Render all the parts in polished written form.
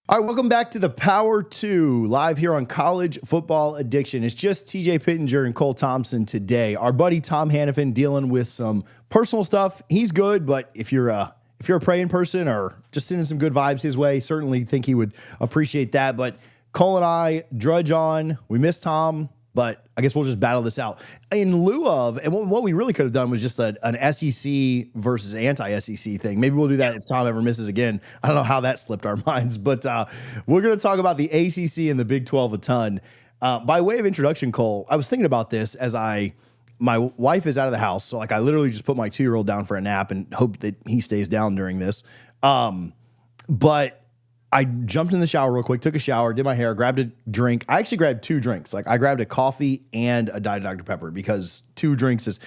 All right, welcome back to the Power 2 live here on College Football Addiction. It's just TJ Pittinger and Cole Thompson today. Our buddy Tom Hannafin dealing with some personal stuff. He's good, but if you're a praying person or just sending some good vibes his way, certainly think he would appreciate that. But Cole and I drudge on. We miss Tom, but I guess we'll just battle this out. In lieu of, and what we really could have done was just an SEC versus anti-SEC thing. Maybe we'll do that if Tom ever misses again. I don't know how that slipped our minds, but we're going to talk about the ACC and the Big 12 a ton. By way of introduction, Cole, I was thinking about this as my wife is out of the house. So I literally just put my 2-year-old down for a nap and hope that he stays down during this. But I jumped in the shower real quick, took a shower, did my hair, grabbed a drink. I actually grabbed 2 drinks. I grabbed a coffee and a Diet Dr. Pepper because 2 drinks is,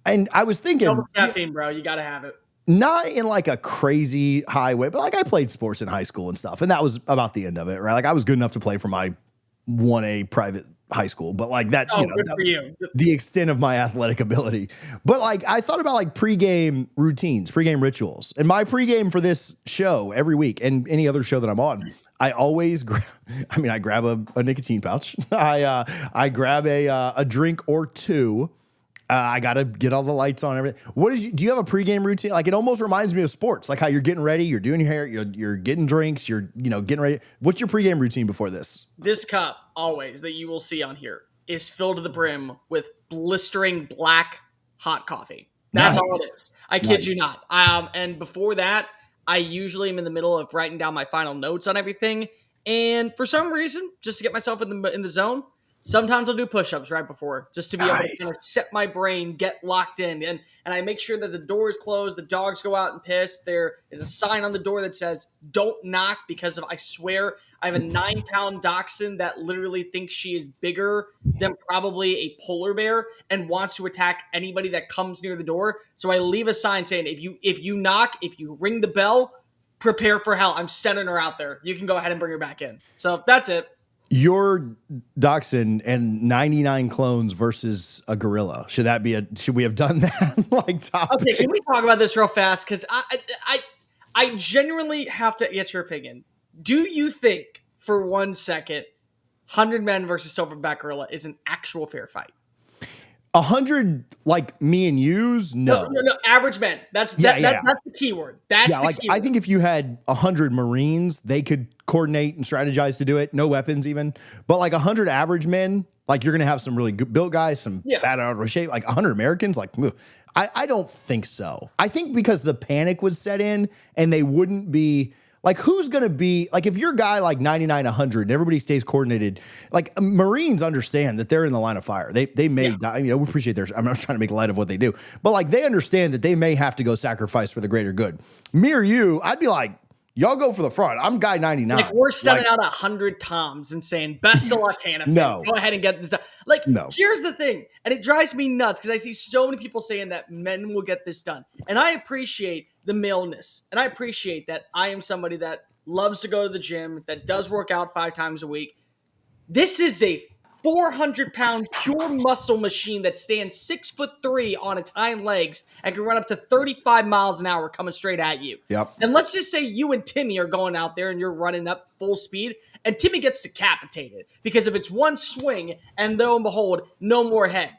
and I was thinking. No caffeine, bro. You got to have it. Not in a crazy high way, but I played sports in high school and stuff. And that was about the end of it, right? I was good enough to play for my 1A private high school, but that, good for you. The extent of my athletic ability. But I thought about pregame routines, pregame rituals, and my pregame for this show every week and any other show that I'm on, I always I grab a nicotine pouch. I grab a drink or 2. I got to get all the lights on and everything. Do you have a pregame routine? It almost reminds me of sports, how you're getting ready, you're doing your hair, you're getting drinks, you're, getting ready. What's your pregame routine before this? This cup always that you will see on here is filled to the brim with blistering black hot coffee. That's all it is. I kid you not. And before that, I usually am in the middle of writing down my final notes on everything. And for some reason, just to get myself in the zone, sometimes I'll do push-ups right before, just to be able to kind of set my brain, get locked in. And I make sure that the door is closed, the dogs go out and piss. There is a sign on the door that says, don't knock, because I swear I have a 9-pound dachshund that literally thinks she is bigger than probably a polar bear and wants to attack anybody that comes near the door. So I leave a sign saying, if you knock, if you ring the bell, prepare for hell. I'm sending her out there. You can go ahead and bring her back in. So that's it. Your dachshund and 99 clones versus a gorilla. Should we have done that? Topic? Okay, can we talk about this real fast? Because I genuinely have to get your opinion. Do you think for 1 second 100 men versus silverback gorilla is an actual fair fight? 100 me and yous? No. Average men. That's the key word. That's the key word. I think if you had 100 Marines, they could coordinate and strategize to do it. No weapons even. But 100 average men, you're going to have some really good built guys, some fat out of shape. 100 Americans, I don't think so. I think because the panic would set in and they wouldn't be who's going to be if you're a guy 99, 100 and everybody stays coordinated, Marines understand that they're in the line of fire. They may die. We appreciate I'm not trying to make light of what they do, but they understand that they may have to go sacrifice for the greater good. Me or you, I'd be y'all go for the front. I'm guy 99. We're sending out 100 Toms and saying, best of luck, Hannah. No. Go ahead and get this done. No. Here's the thing. And it drives me nuts because I see so many people saying that men will get this done. And I appreciate the maleness. And I appreciate that I am somebody that loves to go to the gym, that does work out 5 times a week. This is a 400-pound pure muscle machine that stands 6'3" on its hind legs and can run up to 35 miles an hour coming straight at you. Yep. And let's just say you and Timmy are going out there and you're running up full speed, and Timmy gets decapitated because if it's one swing and lo and behold, no more head.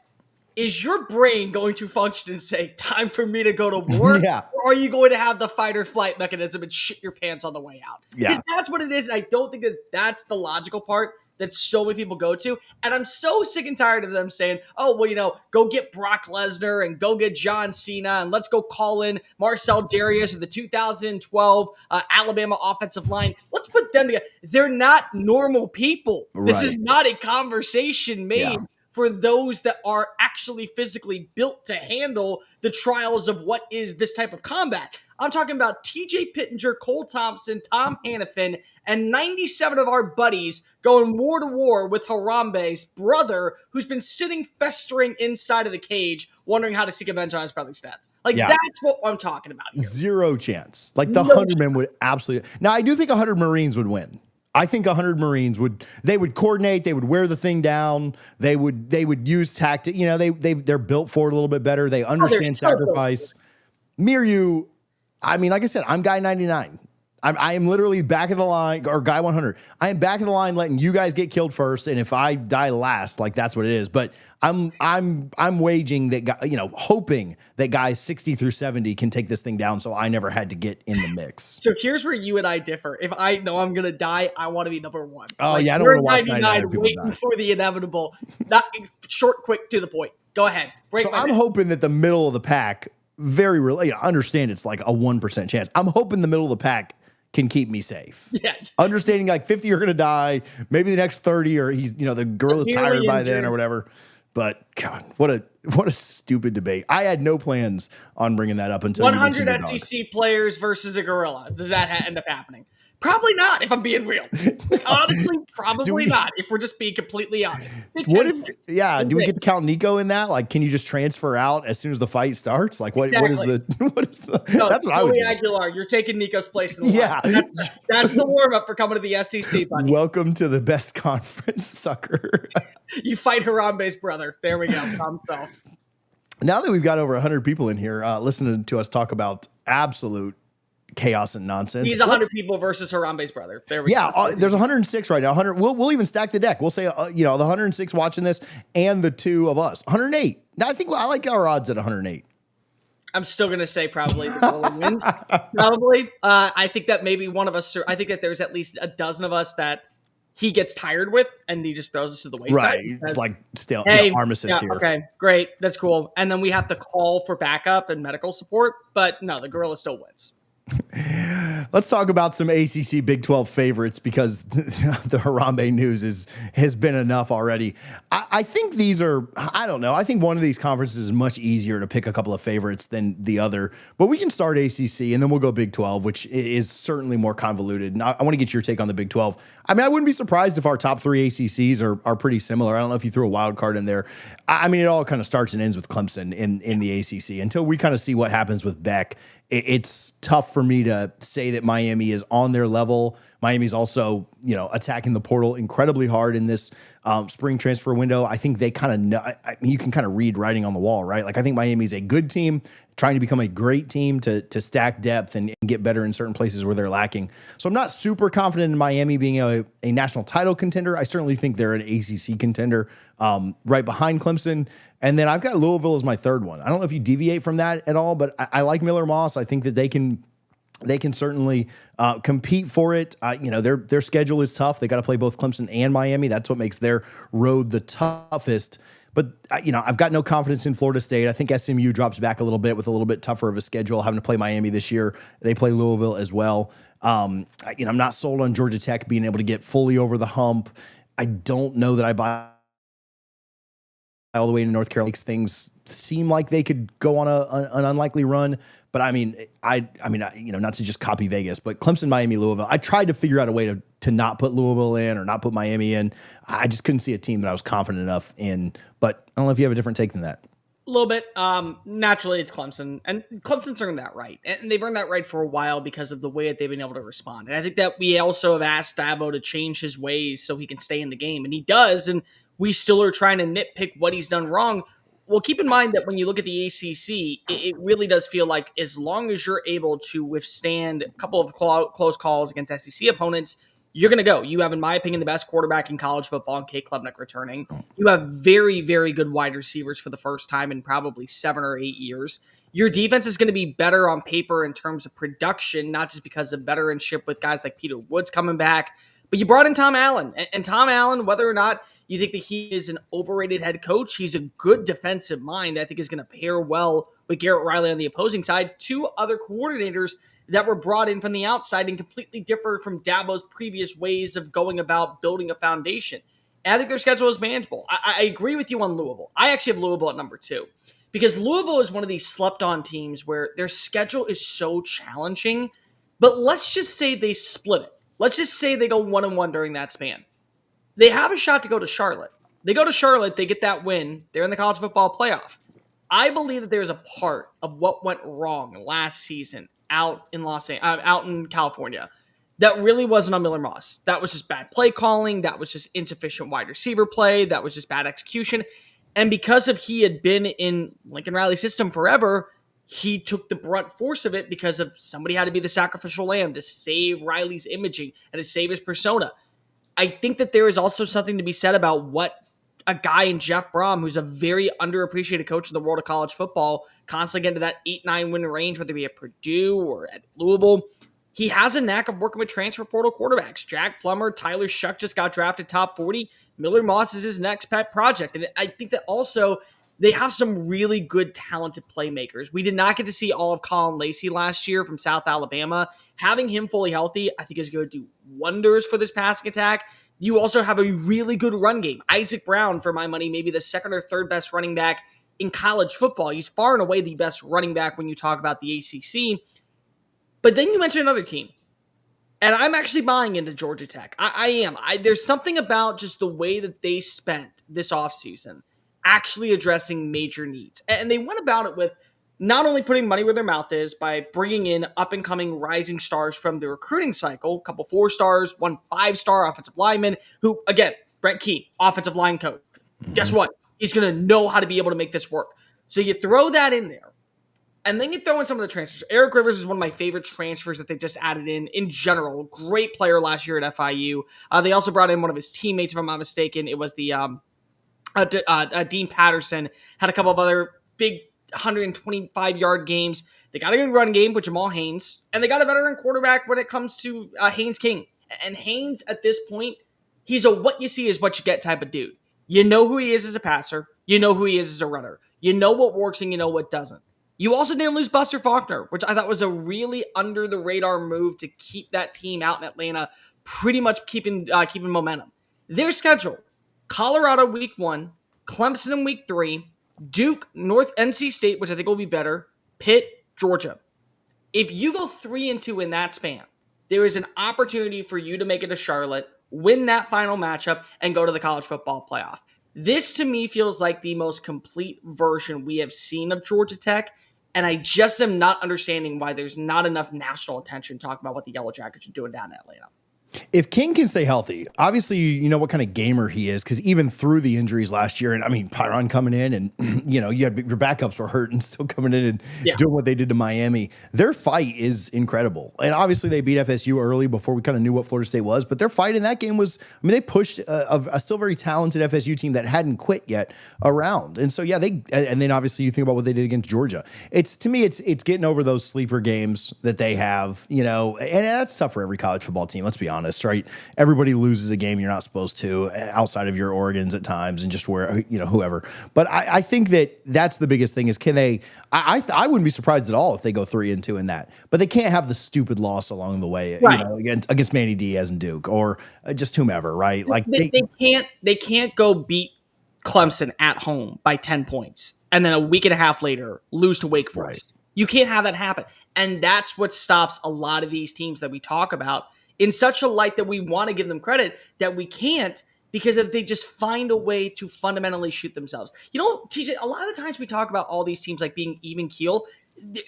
Is your brain going to function and say, time for me to go to war? Yeah. Or are you going to have the fight or flight mechanism and shit your pants on the way out? Yeah. Because that's what it is. And I don't think that that's the logical part that so many people go to. And I'm so sick and tired of them saying, oh, well, go get Brock Lesnar and go get John Cena and let's go call in Marcel Darius or the 2012 Alabama offensive line. Let's put them together. They're not normal people. Right. This is not a conversation made for those that are actually physically built to handle the trials of what is this type of combat. I'm talking about TJ Pittinger, Cole Thompson, Tom Hannafin, and 97 of our buddies going war to war with Harambe's brother, who's been sitting festering inside of the cage, wondering how to seek revenge on his brother's death. That's what I'm talking about here. Zero chance. The 100 men would absolutely. Now, I do think 100 Marines would win. I think 100 Marines would coordinate. They would wear the thing down. They would use tactic. They're built for it a little bit better. They understand sacrifice. Me or you, like I said, I'm guy 99. I am literally back of the line, or guy 100. I am back of the line, letting you guys get killed first, and if I die last, like that's what it is. But I'm waging that, hoping that guys 60 through 70 can take this thing down, so I never had to get in the mix. So here's where you and I differ. If I know I'm gonna die, I want to be number one. Oh yeah, I don't want to watch 99 people waiting die. For the inevitable. Not short, quick, to the point. Go ahead. So I'm hoping that the middle of the pack, very really, understand it's like a 1% chance. I'm hoping the middle of the pack can keep me safe. Yeah. Understanding like 50 are going to die, maybe the next 30, or he's, the gorilla's tired by then or whatever. But God, what a stupid debate. I had no plans on bringing that up until 100 SEC players versus a gorilla. Does that end up happening? Probably not, if I'm being real. Honestly, probably not, if we're just being completely honest. Do we get to count Nico in that? Like, can you just transfer out as soon as the fight starts? Like, what is the No, that's what I would do. Aguilar, you're taking Nico's place in the line. That's the warm-up for coming to the SEC, buddy. Welcome to the best conference, sucker. You fight Harambe's brother. There we go. Now that we've got over 100 people in here listening to us talk about absolute chaos and nonsense. He's 100 people versus Harambe's brother. There we go. There's 106 right now. 100. We'll even stack the deck. We'll say the 106 watching this and the two of us. 108. Now I like our odds at 108. I'm still gonna say probably the Bowling wins. Probably. I think that maybe one of us. I think that there's at least a dozen of us that he gets tired with, and he just throws us to the wayside. Right. It's like still arm assist here. Okay, great. That's cool. And then we have to call for backup and medical support. But no, the gorilla still wins. Let's talk about some ACC Big 12 favorites, because the Harambe news has been enough already. I think these are, I don't know. I think one of these conferences is much easier to pick a couple of favorites than the other. But we can start ACC and then we'll go Big 12, which is certainly more convoluted. And I want to get your take on the Big 12. I mean, I wouldn't be surprised if our top three ACCs are pretty similar. I don't know if you threw a wild card in there. I mean, it all kind of starts and ends with Clemson in the ACC. Until we kind of see what happens with Beck, it's tough for me to say that Miami is on their level. Miami's also, attacking the portal incredibly hard in this spring transfer window. I think they kind of know. You can kind of read writing on the wall, right? Like, I think Miami's a good team trying to become a great team to stack depth and get better in certain places where they're lacking. So I'm not super confident in Miami being a national title contender. I certainly think they're an ACC contender right behind Clemson. And then I've got Louisville as my third one. I don't know if you deviate from that at all, but I like Miller Moss. I think that they can certainly compete for it. Their schedule is tough. They got to play both Clemson and Miami. That's what makes their road the toughest. But, I've got no confidence in Florida State. I think SMU drops back a little bit with a little bit tougher of a schedule, having to play Miami this year. They play Louisville as well. I'm not sold on Georgia Tech being able to get fully over the hump. I don't know that I buy all the way to North Carolina. Things seem like they could go on an unlikely run. But I mean, not to just copy Vegas, but Clemson, Miami, Louisville. I tried to figure out a way to not put Louisville in or not put Miami in. I just couldn't see a team that I was confident enough in. But I don't know if you have a different take than that. A little bit. Naturally, it's Clemson. And Clemson's earned that right. And they've earned that right for a while because of the way that they've been able to respond. And I think that we also have asked Dabo to change his ways so he can stay in the game. And he does. And we still are trying to nitpick what he's done wrong. Well, keep in mind that when you look at the ACC, it really does feel like as long as you're able to withstand a couple of close calls against SEC opponents, you're going to go. You have, in my opinion, the best quarterback in college football, and Kate Klubnik returning. You have very, very good wide receivers for the first time in probably 7 or 8 years. Your defense is going to be better on paper in terms of production, not just because of veteranship with guys like Peter Woods coming back, but you brought in Tom Allen. And Tom Allen, whether or not you think that he is an overrated head coach, he's a good defensive mind that I think is going to pair well with Garrett Riley on the opposing side. Two other coordinators that were brought in from the outside and completely differ from Dabo's previous ways of going about building a foundation. And I think their schedule is manageable. I agree with you on Louisville. I actually have Louisville at number 2 because Louisville is one of these slept-on teams where their schedule is so challenging. But let's just say they split it. Let's just say they go 1-1 during that span. They have a shot to go to Charlotte. They go to Charlotte, they get that win. They're in the college football playoff. I believe that there's a part of what went wrong last season out in California that really wasn't on Miller Moss. That was just bad play calling. That was just insufficient wide receiver play. That was just bad execution. And because he had been in Lincoln Riley's system forever, he took the brunt force of it because of somebody had to be the sacrificial lamb to save Riley's imaging and to save his persona. I think that there is also something to be said about what a guy in Jeff Brom, who's a very underappreciated coach in the world of college football, constantly getting to that 8-9 win range, whether it be at Purdue or at Louisville. He has a knack of working with transfer portal quarterbacks. Jack Plummer, Tyler Shuck just got drafted top 40. Miller Moss is his next pet project. And I think that also they have some really good, talented playmakers. We did not get to see all of Colin Lacey last year from South Alabama. Having him fully healthy, I think is going to do wonders for this passing attack. You also have a really good run game. Isaac Brown, for my money, maybe the second or third best running back in college football. He's far and away the best running back when you talk about the ACC. But then you mentioned another team. And I'm actually buying into Georgia Tech. I am. There's something about just the way that they spent this offseason actually addressing major needs. And they went about it with not only putting money where their mouth is by bringing in up-and-coming rising stars from the recruiting cycle, a couple 4-stars, 1 5-star offensive lineman, who, again, Brent Key, offensive line coach. Guess what? He's going to know how to be able to make this work. So you throw that in there, and then you throw in some of the transfers. Eric Rivers is one of my favorite transfers that they just added in general. Great player last year at FIU. They also brought in one of his teammates, if I'm not mistaken. It was the Dean Patterson. Had a couple of other big 125-yard games. They got a good run game with Jamal Haynes, and they got a veteran quarterback when it comes to Haynes King. And Haynes, at this point, he's a what you see is what you get type of dude. You know who he is as a passer. You know who he is as a runner. You know what works and you know what doesn't. You also didn't lose Buster Faulkner, which I thought was a really under-the-radar move to keep that team out in Atlanta, pretty much keeping momentum. Their schedule, Colorado week 1, Clemson in week 3, Duke, North NC State, which I think will be better, Pitt, Georgia. If you go 3-2 in that span, there is an opportunity for you to make it to Charlotte, win that final matchup, and go to the college football playoff. This, to me, feels like the most complete version we have seen of Georgia Tech, and I just am not understanding why there's not enough national attention talking about what the Yellow Jackets are doing down in Atlanta. If King can stay healthy, obviously you know what kind of gamer he is, because even through the injuries last year, and I mean Pyron coming in, and you know you had your backups were hurt and still coming in and doing what they did to Miami. Their fight is incredible, and obviously they beat FSU early before we kind of knew what Florida State was. But their fight in that game was, I mean, they pushed a still very talented FSU team that hadn't quit yet around, and so yeah, and then obviously you think about what they did against Georgia. It's to me, it's getting over those sleeper games that they have, you know, and that's tough for every college football team. Let's be honest, right? Everybody loses a game you're not supposed to, outside of your Oregons at times, and just where, you know, whoever. But I think that's the biggest thing is, can they? I wouldn't be surprised at all if they go 3-2 in that, but they can't have the stupid loss along the way, right, you know, against Manny Diaz and Duke, or just whomever, right? Like they can't go beat Clemson at home by 10 points and then a week and a half later lose to Wake Forest. Right. You can't have that happen, and that's what stops a lot of these teams that we talk about in such a light that we want to give them credit, that we can't, because if they just find a way to fundamentally shoot themselves. You know, TJ, a lot of the times we talk about all these teams like being even keel.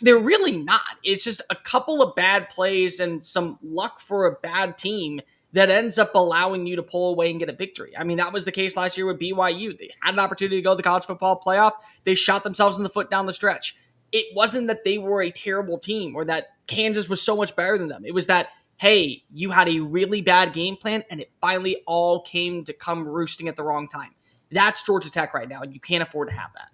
They're really not. It's just a couple of bad plays and some luck for a bad team that ends up allowing you to pull away and get a victory. I mean, that was the case last year with BYU. They had an opportunity to go to the college football playoff. They shot themselves in the foot down the stretch. It wasn't that they were a terrible team or that Kansas was so much better than them. It was that, hey, you had a really bad game plan, and it finally all came to come roosting at the wrong time. That's Georgia Tech right now, and you can't afford to have that.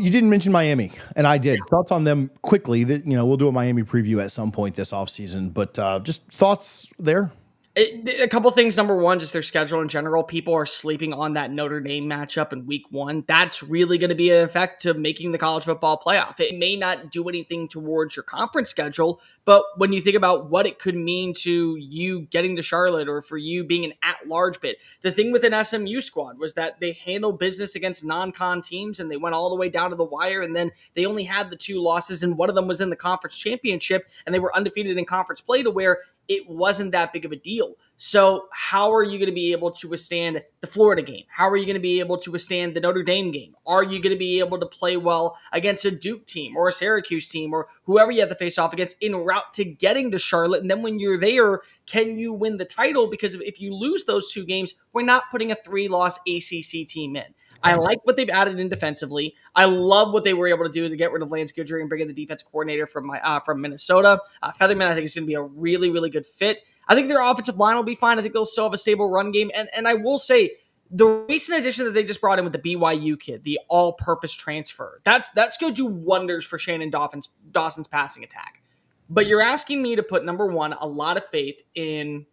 You didn't mention Miami, and I did. Thoughts on them quickly. That, you know, we'll do a Miami preview at some point this offseason, but just thoughts there? A couple things. Number one, just their schedule in general. People are sleeping on that Notre Dame matchup in week 1. That's really going to be an effect to making the college football playoff. It may not do anything towards your conference schedule, but when you think about what it could mean to you getting to Charlotte or for you being an at-large bid, the thing with an SMU squad was that they handled business against non-con teams, and they went all the way down to the wire, and then they only had the 2 losses, and one of them was in the conference championship, and they were undefeated in conference play, to where it wasn't that big of a deal. So how are you going to be able to withstand the Florida game? How are you going to be able to withstand the Notre Dame game? Are you going to be able to play well against a Duke team or a Syracuse team or whoever you have to face off against en route to getting to Charlotte? And then when you're there, can you win the title? Because if you lose those 2 games, we're not putting a 3-loss ACC team in. I like what they've added in defensively. I love what they were able to do to get rid of Lance Goodry and bring in the defense coordinator from Minnesota. Featherman, I think, is going to be a really, really good fit. I think their offensive line will be fine. I think they'll still have a stable run game. And I will say, the recent addition that they just brought in with the BYU kid, the all-purpose transfer, that's going to do wonders for Shannon Dawson's passing attack. But you're asking me to put, number one, a lot of faith in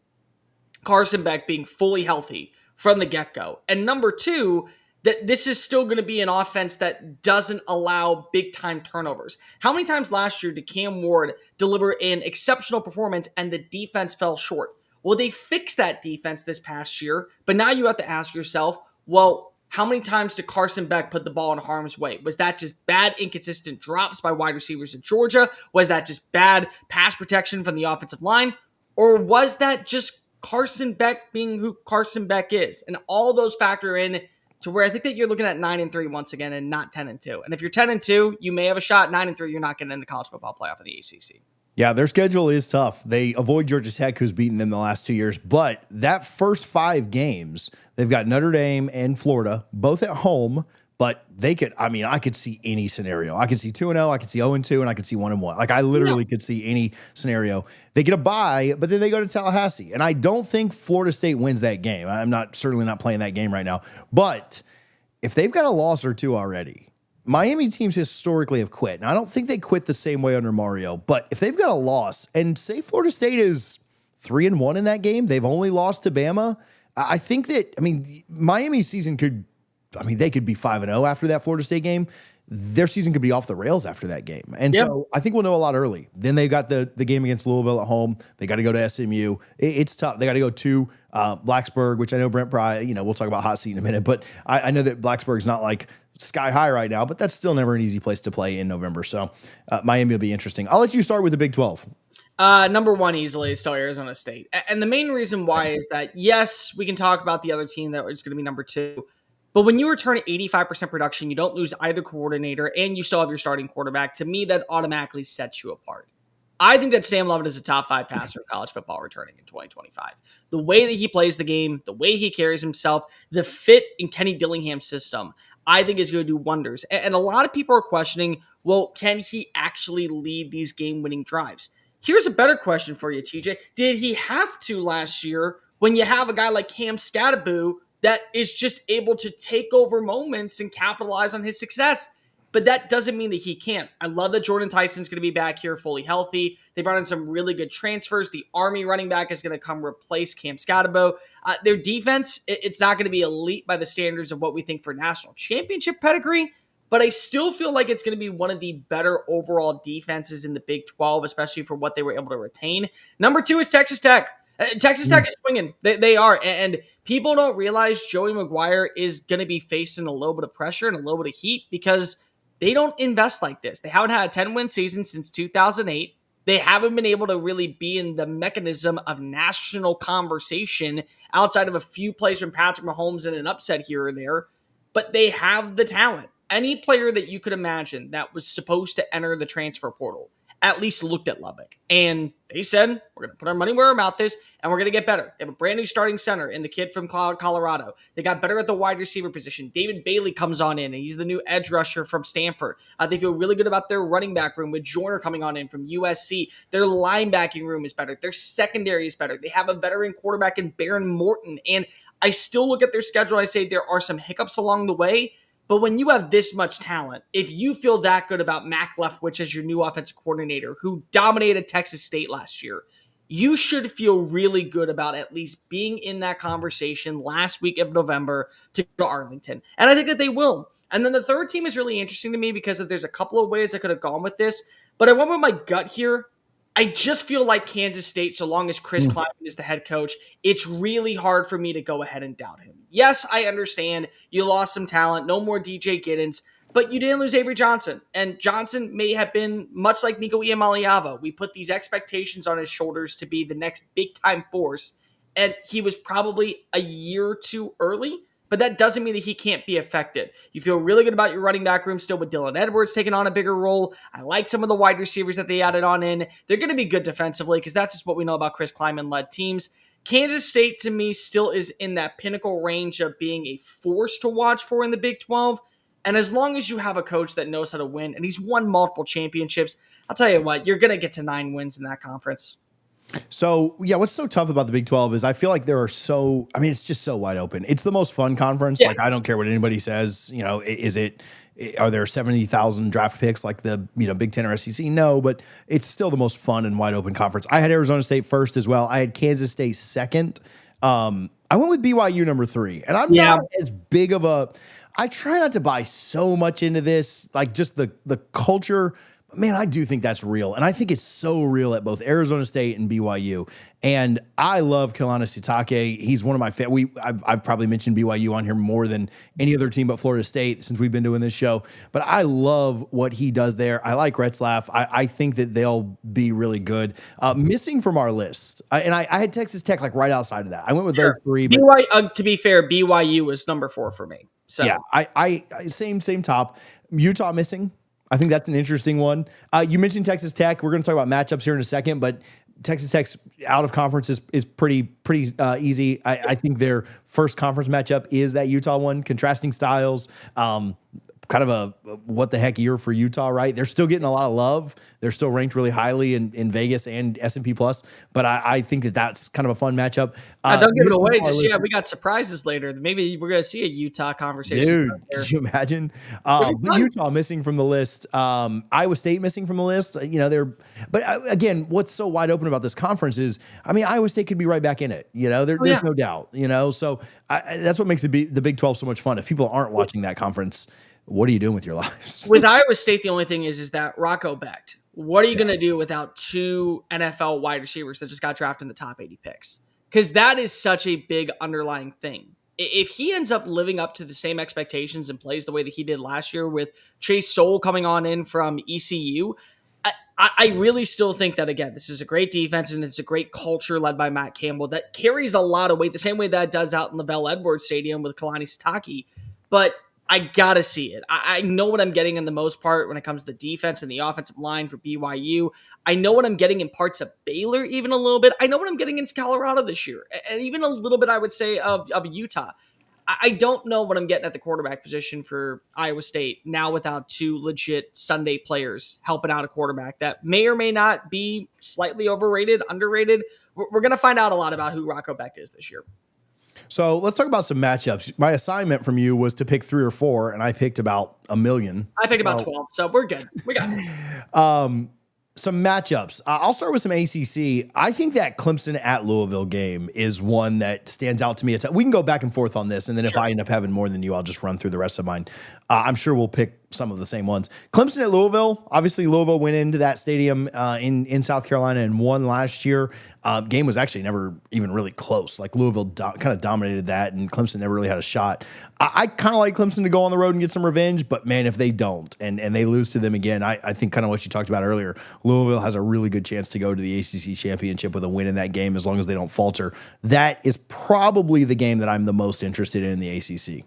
Carson Beck being fully healthy from the get-go. And number two, that this is still going to be an offense that doesn't allow big-time turnovers. How many times last year did Cam Ward deliver an exceptional performance and the defense fell short? Well, they fixed that defense this past year, but now you have to ask yourself, well, how many times did Carson Beck put the ball in harm's way? Was that just bad, inconsistent drops by wide receivers in Georgia? Was that just bad pass protection from the offensive line? Or was that just Carson Beck being who Carson Beck is? And all those factor in to where I think that you're looking at 9-3 once again and not 10-2. And if you're 10-2, you may have a shot. 9-3, you're not getting in the college football playoff in the ACC. Yeah, their schedule is tough. They avoid Georgia Tech, who's beaten them the last 2 years. But that first 5 games, they've got Notre Dame and Florida, both at home. But they could, I could see any scenario. I could see 2-0, I could see 0-2, and I could see 1-1. Like, I literally could see any scenario. They get a bye, but then they go to Tallahassee. And I don't think Florida State wins that game. Certainly not playing that game right now. But if they've got a loss or two already, Miami teams historically have quit. And I don't think they quit the same way under Mario. But if they've got a loss, and say Florida State is 3-1 in that game, they've only lost to Bama, I think that, Miami's season could, they could be 5-0 after that Florida State game. Their season could be off the rails after that game. And so I think we'll know a lot early. Then they got the game against Louisville at home. They got to go to SMU. It's tough. They got to go to Blacksburg, which I know Brent Pry, we'll talk about hot seat in a minute, but I know that Blacksburg's not like sky high right now, but that's still never an easy place to play in November. So Miami will be interesting. I'll let you start with the Big 12. Number one easily is still Arizona State. And the main reason why is that, yes, we can talk about the other team that is going to be number two. But when you return 85% production, you don't lose either coordinator, and you still have your starting quarterback. To me, that automatically sets you apart. I think that Sam Lovett is a top 5 passer in college football returning in 2025. The way that he plays the game, the way he carries himself, the fit in Kenny Dillingham's system, I think is going to do wonders. And a lot of people are questioning, well, can he actually lead these game-winning drives? Here's a better question for you, TJ. Did he have to last year when you have a guy like Cam Skattebo that is just able to take over moments and capitalize on his success? But that doesn't mean that he can't. I love that Jordan Tyson's going to be back here fully healthy. They brought in some really good transfers. The Army running back is going to come replace Cam Skattebo. Their defense, it's not going to be elite by the standards of what we think for national championship pedigree, but I still feel like it's going to be one of the better overall defenses in the Big 12, especially for what they were able to retain. Number 2 is Texas Tech. Texas Tech is swinging. They are. And people don't realize Joey McGuire is going to be facing a little bit of pressure and a little bit of heat because they don't invest like this. They haven't had a 10-win season since 2008. They haven't been able to really be in the mechanism of national conversation outside of a few plays from Patrick Mahomes and an upset here or there. But they have the talent. Any player that you could imagine that was supposed to enter the transfer portal at least looked at Lubbock. And they said, we're going to put our money where our mouth is, and we're going to get better. They have a brand new starting center in the kid from Colorado. They got better at the wide receiver position. David Bailey comes on in, and he's the new edge rusher from Stanford. They feel really good about their running back room with Joyner coming on in from USC. Their linebacking room is better. Their secondary is better. They have a veteran quarterback in Baron Morton. And I still look at their schedule, I say there are some hiccups along the way. But when you have this much talent, if you feel that good about Mac Leftwich as your new offensive coordinator who dominated Texas State last year, you should feel really good about at least being in that conversation last week of November to go to Arlington. And I think that they will. And then the third team is really interesting to me because there's a couple of ways I could have gone with this. But I went with my gut here. I just feel like Kansas State, so long as Chris Kleiman is the head coach, it's really hard for me to go ahead and doubt him. Yes, I understand you lost some talent, no more DJ Giddens, but you didn't lose Avery Johnson. And Johnson may have been much like Nico Iamaleava. We put these expectations on his shoulders to be the next big-time force, and he was probably a year or two early. But that doesn't mean that he can't be effective. You feel really good about your running back room still with Dylan Edwards taking on a bigger role. I like some of the wide receivers that they added on in. They're going to be good defensively because that's just what we know about Chris Kleiman-led teams. Kansas State to me still is in that pinnacle range of being a force to watch for in the Big 12. And as long as you have a coach that knows how to win, and he's won multiple championships, I'll tell you what, you're going to get to 9 wins in that conference. So, yeah, what's so tough about the Big 12 is I feel like it's just so wide open. It's the most fun conference. Yeah. Like, I don't care what anybody says. Are there 70,000 draft picks like the, Big 10 or SEC? No, but it's still the most fun and wide open conference. I had Arizona State first as well. I had Kansas State second. I went with BYU number 3. And I'm not as big of I try not to buy so much into this, like just the culture. Man, I do think that's real. And I think it's so real at both Arizona State and BYU. And I love Kehlani Sitake. He's one of my I've probably mentioned BYU on here more than any other team but Florida State since we've been doing this show. But I love what he does there. I like Retzlaff. I think that they'll be really good. Missing from our list, and I had Texas Tech like right outside of that. I went with those 3. But to be fair, BYU was number 4 for me. So yeah, I same top. Utah missing. I think that's an interesting one. You mentioned Texas Tech. We're going to talk about matchups here in a second, but Texas Tech's out of conference is pretty easy. I think their first conference matchup is that Utah one. Contrasting styles. Kind of a what the heck year for Utah, right? They're still getting a lot of love. They're still ranked really highly in Vegas and S&P Plus. But I think that's kind of a fun matchup. Don't give it away. We got surprises later. Maybe we're going to see a Utah conversation. Dude, could you imagine? Utah missing from the list. Iowa State missing from the list. But again, what's so wide open about this conference is, Iowa State could be right back in it. There's no doubt. So that's what makes the Big 12 so much fun. If people aren't watching that conference, what are you doing with your lives? With Iowa State, the only thing is that Rocco Becht. What are you going to do without 2 NFL wide receivers that just got drafted in the top 80 picks? Because that is such a big underlying thing. If he ends up living up to the same expectations and plays the way that he did last year with Chase Stoll coming on in from ECU, I really still think that, again, this is a great defense and it's a great culture led by Matt Campbell that carries a lot of weight, the same way that does out in the Bell Edwards Stadium with Kehlani Sitake. But I got to see it. I know what I'm getting in the most part when it comes to the defense and the offensive line for BYU. I know what I'm getting in parts of Baylor, even a little bit. I know what I'm getting in Colorado this year. And even a little bit, I would say, of Utah. I don't know what I'm getting at the quarterback position for Iowa State now without 2 legit Sunday players helping out a quarterback that may or may not be slightly overrated, underrated. We're going to find out a lot about who Rocco Becht is this year. So let's talk about some matchups. My assignment from you was to pick 3 or 4, and I picked about 1 million. I picked about 12, so we're good. We got it. Some matchups. I'll start with some ACC. I think that Clemson at Louisville game is one that stands out to me. We can go back and forth on this, and then if I end up having more than you, I'll just run through the rest of mine. I'm sure we'll pick some of the same ones. Clemson at Louisville. Obviously, Louisville went into that stadium in South Carolina and won last year. Game was actually never even really close. Like Louisville kind of dominated that, and Clemson never really had a shot. I kind of like Clemson to go on the road and get some revenge, but man, if they don't and they lose to them again, I think kind of what you talked about earlier, Louisville has a really good chance to go to the ACC championship with a win in that game as long as they don't falter. That is probably the game that I'm the most interested in the ACC.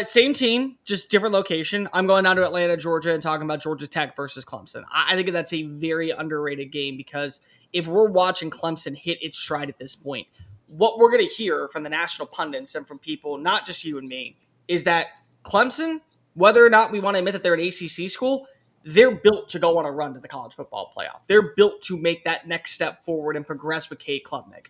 Same team, just different location. I'm going down to Atlanta, Georgia, and talking about Georgia Tech versus Clemson. I think that's a very underrated game because if we're watching Clemson hit its stride at this point, what we're going to hear from the national pundits and from people, not just you and me, is that Clemson, whether or not we want to admit that they're an ACC school, they're built to go on a run to the college football playoff. They're built to make that next step forward and progress with Cade Klubnik.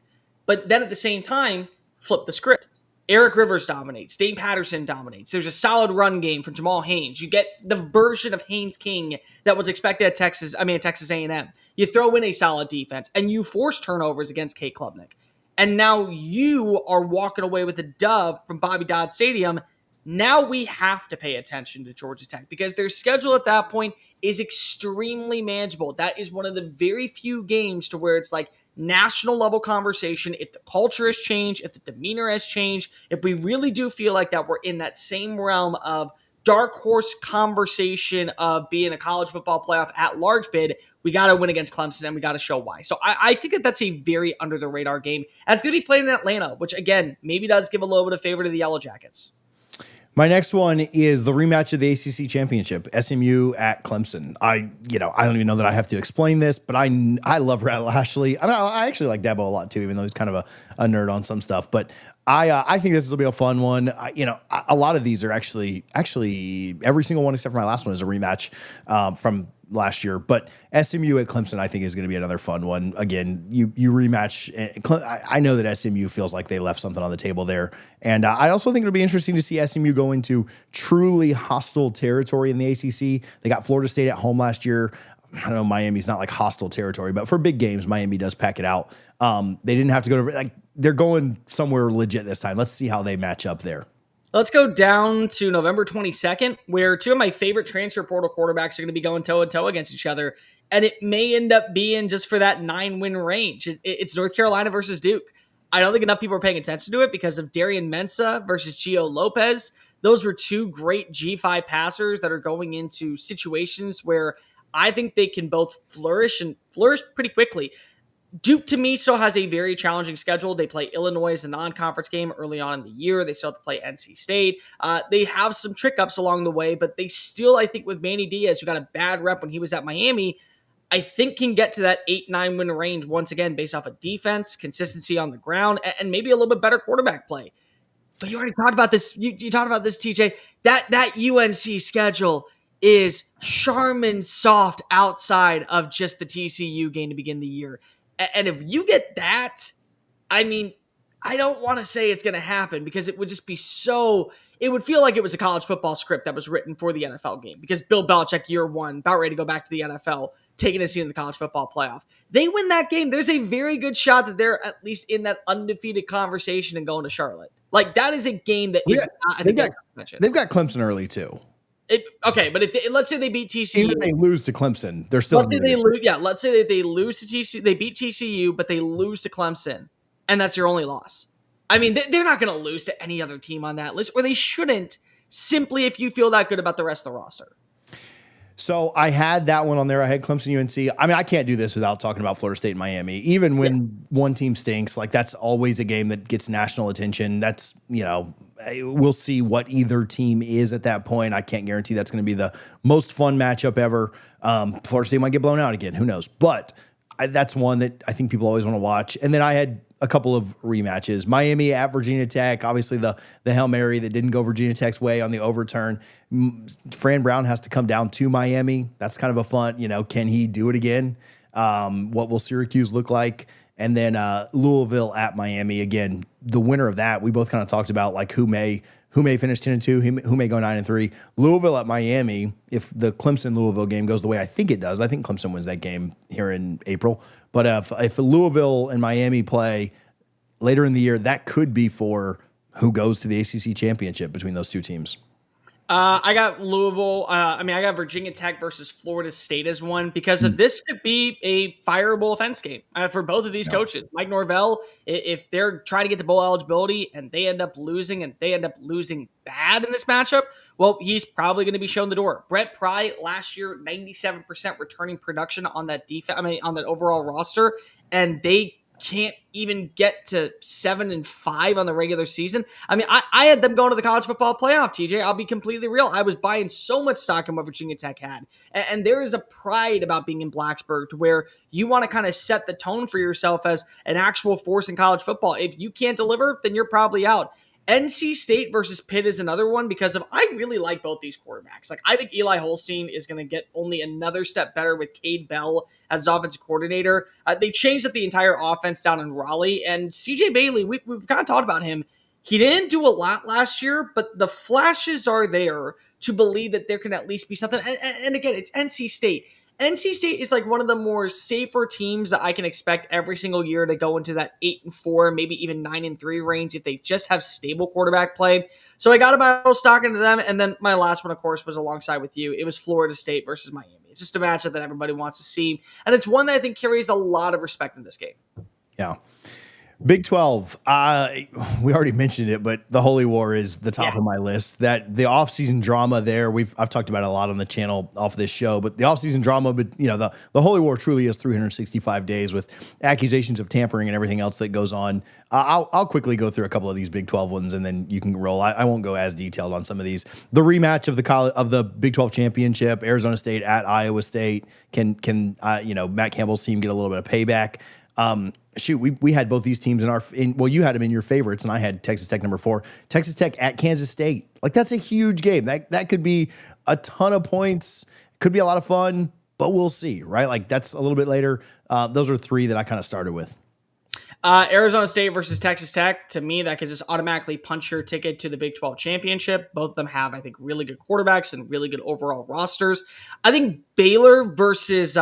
But then at the same time, flip the script. Eric Rivers dominates. Dave Patterson dominates. There's a solid run game from Jamal Haynes. You get the version of Haynes King that was expected at Texas A&M. You throw in a solid defense, and you force turnovers against Cade Klubnik. And now you are walking away with a dub from Bobby Dodd Stadium. Now we have to pay attention to Georgia Tech because their schedule at that point is extremely manageable. That is one of the very few games to where it's like, national level conversation, if the culture has changed, if the demeanor has changed, if we really do feel like that we're in that same realm of dark horse conversation of being a college football playoff at large bid, we got to win against Clemson and we got to show why. So I think that that's a very under the radar game. And it's going to be played in Atlanta, which again, maybe does give a little bit of favor to the Yellow Jackets. My next one is the rematch of the ACC championship, SMU at Clemson. I don't even know that I have to explain this, but I love Rhett Lashley. I actually like Dabo a lot too, even though he's kind of a nerd on some stuff. But I think this will be a fun one. A lot of these are actually every single one except for my last one is a rematch from last year. But SMU at Clemson, I think, is going to be another fun one. Again, you rematch. I know that SMU feels like they left something on the table there. And I also think it'll be interesting to see SMU go into truly hostile territory in the ACC. They got Florida State at home last year. I don't know, Miami's not like hostile territory, but for big games, Miami does pack it out. They didn't have to go to, they're going somewhere legit this time. Let's see how they match up there. Let's go down to November 22nd, where two of my favorite transfer portal quarterbacks are going to be going toe-to-toe against each other. And it may end up being just for that 9-win range. It's North Carolina versus Duke. I don't think enough people are paying attention to it because of Darian Mensah versus Gio Lopez. Those were two great G5 passers that are going into situations where I think they can both flourish pretty quickly. Duke, to me, still has a very challenging schedule. They play Illinois as a non-conference game early on in the year. They still have to play NC State. They have some trick-ups along the way, but they still, I think, with Manny Diaz, who got a bad rep when he was at Miami, I think can get to that 8-9 win range once again based off of defense, consistency on the ground, and maybe a little bit better quarterback play. But you already talked about this. You talked about this, TJ. That UNC schedule is Charmin soft outside of just the TCU game to begin the year. And if you get that, I mean, I don't want to say it's going to happen because it would just be it would feel like it was a college football script that was written for the NFL game because Bill Belichick, year one, about ready to go back to the NFL, taking a seat in the college football playoff. They win that game. There's a very good shot that they're at least in that undefeated conversation and going to Charlotte. That is a game that is not, they've got Clemson early too. But let's say they beat TCU. Even if they lose to Clemson, they're still. Let's say that they lose to TCU. They beat TCU, but they lose to Clemson, and that's your only loss. I mean, they're not going to lose to any other team on that list, or they shouldn't. Simply, if you feel that good about the rest of the roster. So I had that one on there. I had Clemson, UNC. I mean, I can't do this without talking about Florida State and Miami. Even when one team stinks, that's always a game that gets national attention. That's, we'll see what either team is at that point. I can't guarantee that's going to be the most fun matchup ever. Florida State might get blown out again. Who knows? But that's one that I think people always want to watch. And then I had a couple of rematches. Miami at Virginia Tech, obviously the Hail Mary that didn't go Virginia Tech's way on the overturn. Fran Brown has to come down to Miami. That's kind of a fun, can he do it again? What will Syracuse look like? And then Louisville at Miami. Again, the winner of that, we both kind of talked about who may finish 10-2, who may go 9-3. Louisville at Miami, if the Clemson-Louisville game goes the way I think it does, I think Clemson wins that game here in April. But if Louisville and Miami play later in the year, that could be for who goes to the ACC championship between those two teams. I got Louisville. I got Virginia Tech versus Florida State as one because of this could be a fireable offense game for both of these coaches. Mike Norvell, if they're trying to get to bowl eligibility and they end up losing bad in this matchup, well, he's probably going to be shown the door. Brett Pry last year, 97% returning production on that defense. On that overall roster, and they can't even get to 7-5 on the regular season. I had them going to the college football playoff, TJ. I'll be completely real. I was buying so much stock in what Virginia Tech had. And there is a pride about being in Blacksburg to where you want to kind of set the tone for yourself as an actual force in college football. If you can't deliver, then you're probably out. NC State versus Pitt is another one because I really like both these quarterbacks. I think Eli Holstein is going to get only another step better with Cade Bell as his offensive coordinator. They changed up the entire offense down in Raleigh, and CJ Bailey, we've kind of talked about him. He didn't do a lot last year, but the flashes are there to believe that there can at least be something. And again, it's NC State. NC State is one of the more safer teams that I can expect every single year to go into that 8-4, maybe even 9-3 range if they just have stable quarterback play. So I got about stock into them. And then my last one, of course, was alongside with you. It was Florida State versus Miami. It's just a matchup that everybody wants to see. And it's one that I think carries a lot of respect in this game. Yeah. Big 12, we already mentioned it, but the Holy War is the top of my list. That the offseason drama there, I've talked about it a lot on the channel off this show, but the offseason drama, but the Holy War truly is 365 days with accusations of tampering and everything else that goes on. I'll quickly go through a couple of these Big 12 ones and then you can roll. I won't go as detailed on some of these. The rematch of the Big 12 championship, Arizona State at Iowa State. Can Matt Campbell's team get a little bit of payback? We had both these teams you had them in your favorites, and I had Texas Tech number 4. Texas Tech at Kansas State. Like, that's a huge game. That could be a ton of points. Could be a lot of fun, but we'll see, right? Like, that's a little bit later. Those are 3 that I kind of started with. Arizona State versus Texas Tech. To me, that could just automatically punch your ticket to the Big 12 championship. Both of them have, I think, really good quarterbacks and really good overall rosters. I think Baylor versus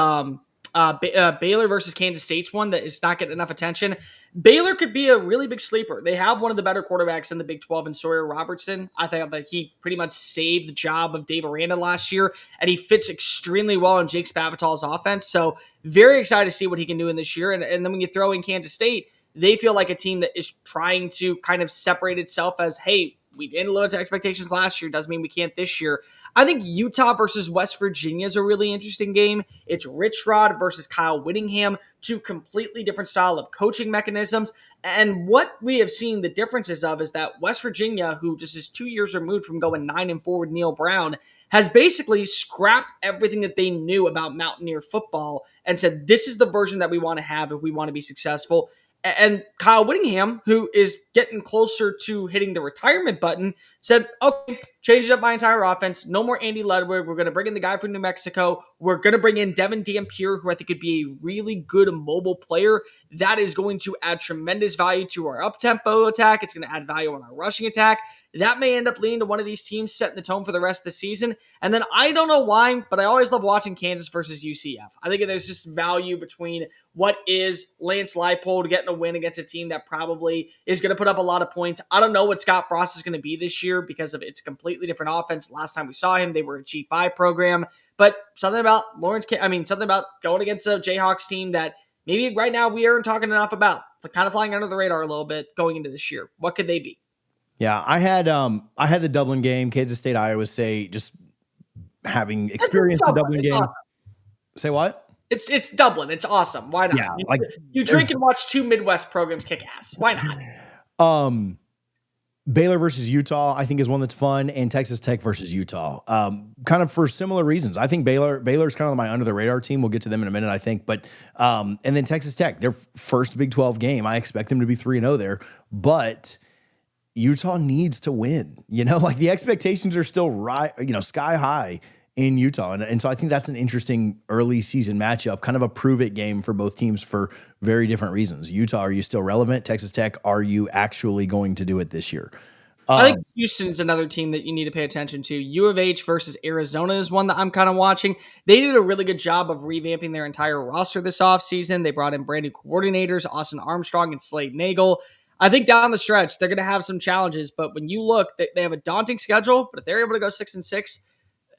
Kansas State's one that is not getting enough attention. Baylor could be a really big sleeper. They have one of the better quarterbacks in the Big 12 in Sawyer Robertson. I think that he pretty much saved the job of Dave Aranda last year, and he fits extremely well in Jake Spavital's offense. So very excited to see what he can do in this year. And then when you throw in Kansas State, they feel like a team that is trying to kind of separate itself as, hey, we didn't live up to expectations last year. Doesn't mean we can't this year. I think Utah versus West Virginia is a really interesting game. It's Rich Rod versus Kyle Whittingham, 2 completely different style of coaching mechanisms. And what we have seen the differences of is that West Virginia, who just is 2 years removed from going 9-4 with Neil Brown, has basically scrapped everything that they knew about Mountaineer football and said, this is the version that we want to have if we want to be successful. And Kyle Whittingham, who is getting closer to hitting the retirement button, said, okay, changed up my entire offense. No more Andy Ludwig. We're going to bring in the guy from New Mexico. We're going to bring in Devin Dampier, who I think could be a really good mobile player. That is going to add tremendous value to our up-tempo attack. It's going to add value on our rushing attack. That may end up leading to one of these teams setting the tone for the rest of the season. And then I don't know why, but I always love watching Kansas versus UCF. I think there's just value between what is Lance Leipold getting a win against a team that probably is going to put up a lot of points. I don't know what Scott Frost is going to be this year because of its completely different offense. Last time we saw him, they were a G5 program. But something about something about going against a Jayhawks team that maybe right now we aren't talking enough about. Kind of flying under the radar a little bit going into this year. What could they be? Yeah, I had the Dublin game, Kansas State, Iowa State, just having experienced the Dublin game. Awesome. Say what? It's Dublin. It's awesome. Why not? Yeah, you drink and watch 2 Midwest programs kick ass. Why not? Baylor versus Utah, I think, is one that's fun, and Texas Tech versus Utah, kind of for similar reasons. I think Baylor's kind of my under the radar team. We'll get to them in a minute, I think, but and then Texas Tech, their first Big 12 game, I expect them to be 3-0 there, but Utah needs to win. The expectations are still sky high in Utah. And so I think that's an interesting early season matchup, kind of a prove it game for both teams for very different reasons. Utah, are you still relevant? Texas Tech, are you actually going to do it this year? I think Houston's another team that you need to pay attention to. U of H versus Arizona is one that I'm kind of watching. They did a really good job of revamping their entire roster this offseason. They brought in brand new coordinators, Austin Armstrong and Slade Nagel. I think down the stretch, they're going to have some challenges, but when you look, they have a daunting schedule, but if they're able to go 6-6,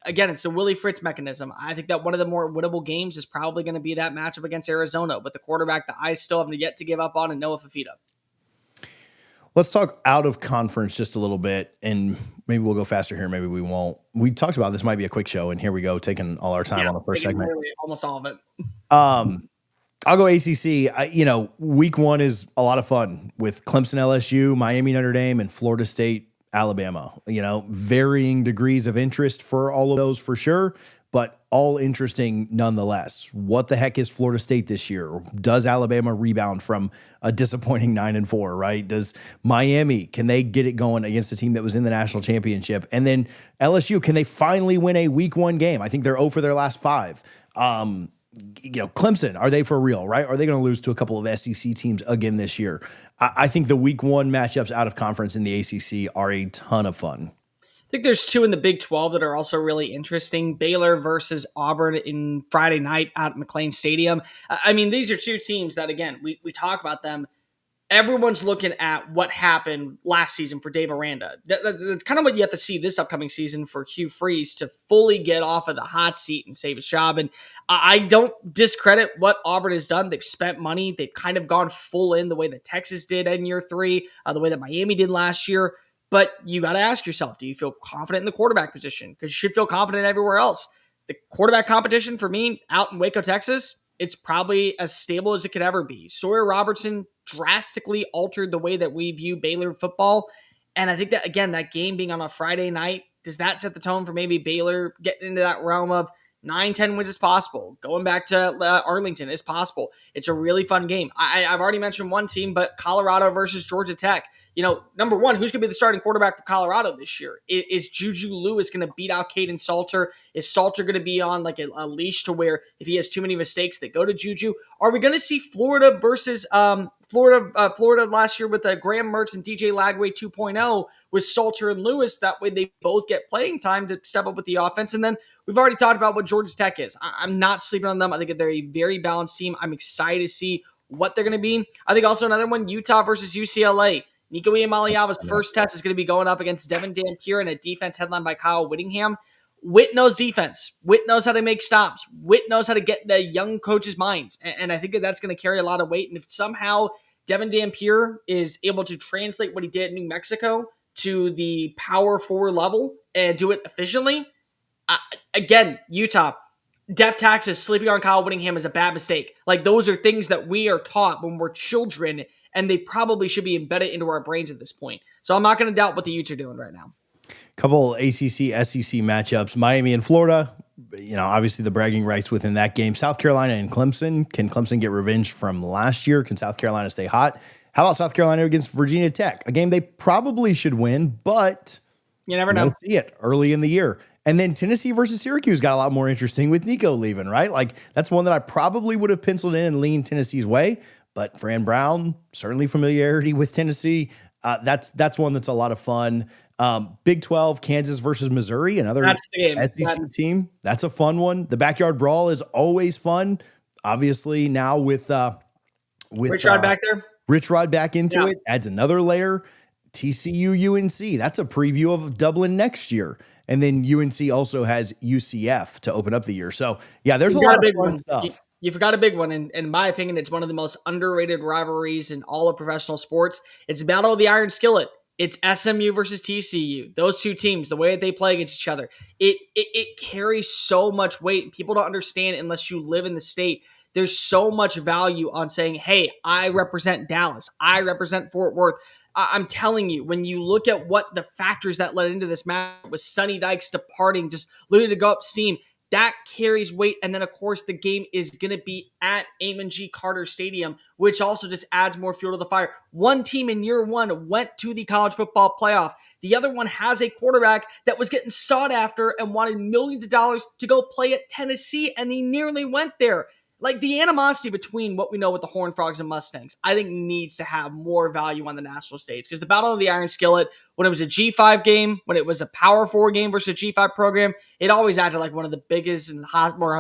again, it's a Willie Fritz mechanism. I think that one of the more winnable games is probably going to be that matchup against Arizona with the quarterback that I still have yet to give up on, and Noah Fafita. Let's talk out of conference just a little bit, and maybe we'll go faster here, maybe we won't. We talked about this might be a quick show, and here we go, taking all our time on the first segment. Almost all of it. I'll go ACC. Week 1 is a lot of fun with Clemson, LSU, Miami, Notre Dame, and Florida State, Alabama. Varying degrees of interest for all of those for sure, but all interesting nonetheless. What the heck is Florida State this year? Does Alabama rebound from a disappointing 9-4, right? Does Miami, can they get it going against a team that was in the national championship? And then LSU, can they finally win a week 1 game? I think they're 0 for their last 5. Clemson, are they for real, right? Are they going to lose to a couple of SEC teams again this year? I think the week 1 matchups out of conference in the ACC are a ton of fun. I think there's 2 in the Big 12 that are also really interesting. Baylor versus Auburn in Friday night out at McLean Stadium. These are 2 teams that, again, we talk about them. everyone's looking at what happened last season for Dave Aranda. That's kind of what you have to see this upcoming season for Hugh Freeze to fully get off of the hot seat and save his job. And I don't discredit what Auburn has done. They've spent money. They've kind of gone full in the way that Texas did in year 3, the way that Miami did last year. But you got to ask yourself, do you feel confident in the quarterback position? Because you should feel confident everywhere else. The quarterback competition for me out in Waco, Texas, it's probably as stable as it could ever be. Sawyer Robertson drastically altered the way that we view Baylor football. And I think that, again, that game being on a Friday night, does that set the tone for maybe Baylor getting into that realm of 9-10 wins is possible? Going back to Arlington is possible. It's a really fun game. I've already mentioned one team, but Colorado versus Georgia Tech. Number one, who's going to be the starting quarterback for Colorado this year? Is Juju Lewis going to beat out Caden Salter? Is Salter going to be on like a leash to where if he has too many mistakes, they go to Juju? Are we going to see Florida versus Florida last year with Graham Mertz and DJ Lagway 2.0 with Salter and Lewis? That way they both get playing time to step up with the offense. And then we've already talked about what Georgia Tech is. I'm not sleeping on them. I think they're a very balanced team. I'm excited to see what they're going to be. I think also another one, Utah versus UCLA. Nico Iamaleava's first test is going to be going up against Devin Dampier in a defense headlined by Kyle Whittingham. Witt knows defense. Witt knows how to make stops. Witt knows how to get the young coaches' minds. And I think that's going to carry a lot of weight. And if somehow Devin Dampier is able to translate what he did in New Mexico to the Power 4 level and do it efficiently, again, Utah, death taxes, sleeping on Kyle Whittingham is a bad mistake. Like, those are things that we are taught when we're children, and they probably should be embedded into our brains at this point. So I'm not going to doubt what the Utes are doing right now. Couple ACC, SEC matchups, Miami and Florida. Obviously the bragging rights within that game. South Carolina and Clemson. Can Clemson get revenge from last year? Can South Carolina stay hot? How about South Carolina against Virginia Tech? A game they probably should win, but you never know. See it early in the year. And then Tennessee versus Syracuse got a lot more interesting with Nico leaving, right? Like, that's one that I probably would have penciled in and leaned Tennessee's way. But Fran Brown, certainly familiarity with Tennessee. That's one that's a lot of fun. Big 12, Kansas versus Missouri, another SEC team. That's a fun one. The backyard brawl is always fun. Obviously, now with Rich Rod back there. Rich Rod back into it adds another layer. TCU UNC. That's a preview of Dublin next year. And then UNC also has UCF to open up the year. So, yeah, there's a lot of fun stuff. You forgot a big one. And in my opinion, it's one of the most underrated rivalries in all of professional sports. It's Battle of the Iron Skillet. It's SMU versus TCU. Those two teams, the way that they play against each other, it carries so much weight. People don't understand unless you live in the state. There's so much value on saying, hey, I represent Dallas. I represent Fort Worth. I'm telling you, when you look at what the factors that led into this match with Sonny Dykes departing, just looking to go up steam, that carries weight. And then, of course, the game is going to be at Amon G. Carter Stadium, which also just adds more fuel to the fire. One team in year one went to the college football playoff. The other one has a quarterback that was getting sought after and wanted millions of dollars to go play at Tennessee, and he nearly went there. Like, the animosity between what we know with the Horned Frogs and Mustangs, I think needs to have more value on the national stage. Because the Battle of the Iron Skillet, when it was a G5 game, when it was a Power 4 game versus a G5 program, it always acted like one of the biggest and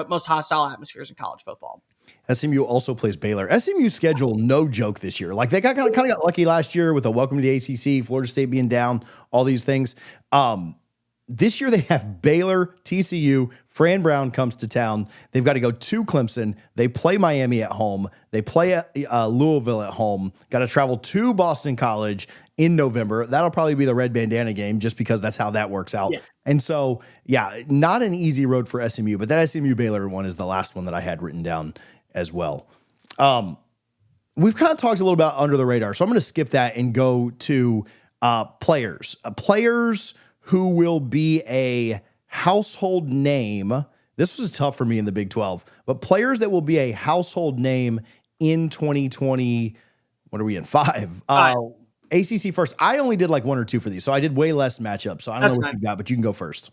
most hostile atmospheres in college football. SMU also plays Baylor. SMU's schedule, no joke this year. Like, they kind of got lucky last year with a welcome to the ACC, Florida State being down, all these things. This year they have Baylor, TCU, Fran Brown comes to town. They've got to go to Clemson. They play Miami at home. They play Louisville at home. Got to travel to Boston College in November. That'll probably be the red bandana game just because that's how that works out. Yeah. And so, yeah, not an easy road for SMU, but that SMU Baylor one is the last one that I had written down as well. We've kind of talked a little about under the radar, so I'm going to skip that and go to players. Players who will be a household name. This was tough for me in the Big 12, but players that will be a household name in 2020. What are we in? 5. ACC first. I only did like 1 or 2 for these, so I did way less matchups. So I don't know what you've got, but you can go first.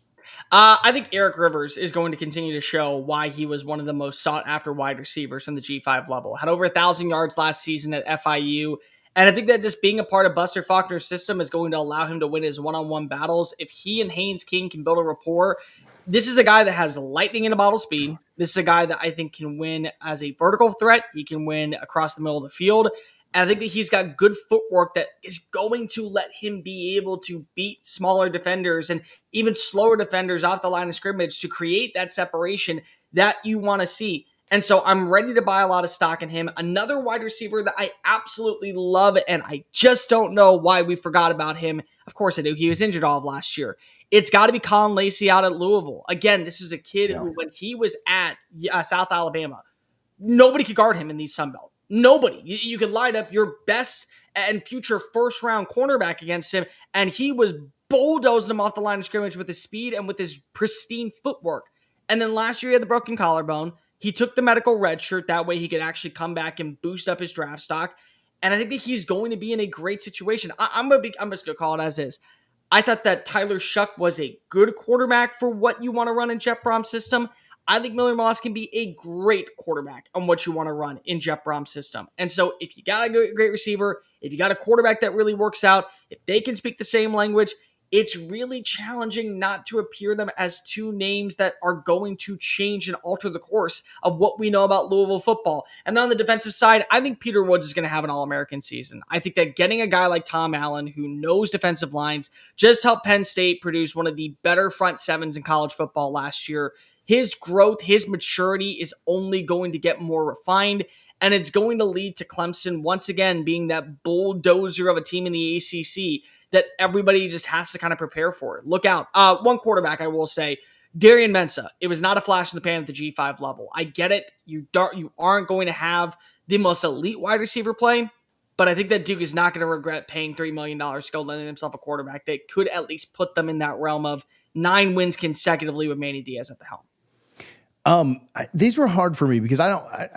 I think Eric Rivers is going to continue to show why he was one of the most sought after wide receivers from the G5 level. Had over 1,000 yards last season at FIU. And I think that just being a part of Buster Faulkner's system is going to allow him to win his one-on-one battles. If he and Haynes King can build a rapport, this is a guy that has lightning in a bottle speed. This is a guy that I think can win as a vertical threat. He can win across the middle of the field. And I think that he's got good footwork that is going to let him be able to beat smaller defenders and even slower defenders off the line of scrimmage to create that separation that you want to see. And so I'm ready to buy a lot of stock in him. Another wide receiver that I absolutely love, and I just don't know why we forgot about him. Of course I do. He was injured all of last year. It's got to be Colin Lacey out at Louisville. Again, this is a kid who, when he was at South Alabama, nobody could guard him in the Sun Belt. Nobody. You could line up your best and future first-round cornerback against him, and he was bulldozing him off the line of scrimmage with his speed and with his pristine footwork. And then last year he had the broken collarbone. He took the medical red shirt. That way he could actually come back and boost up his draft stock. And I think that he's going to be in a great situation. I'm just going to call it as is. I thought that Tyler Shuck was a good quarterback for what you want to run in Jeff Brom's system. I think Miller Moss can be a great quarterback on what you want to run in Jeff Brom's system. And so if you got a great receiver, if you got a quarterback that really works out, if they can speak the same language, it's really challenging not to appear them as two names that are going to change and alter the course of what we know about Louisville football. And then on the defensive side, I think Peter Woods is going to have an All-American season. I think that getting a guy like Tom Allen, who knows defensive lines, just helped Penn State produce one of the better front sevens in college football last year. His growth, his maturity is only going to get more refined, and it's going to lead to Clemson once again being that bulldozer of a team in the ACC that everybody just has to kind of prepare for. Look out. One quarterback, I will say, Darian Mensah. It was not a flash in the pan at the G5 level. I get it. You aren't going to have the most elite wide receiver play, but I think that Duke is not going to regret paying $3 million to go lending themselves a quarterback that could at least put them in that realm of 9 wins consecutively with Manny Diaz at the helm. These were hard for me because I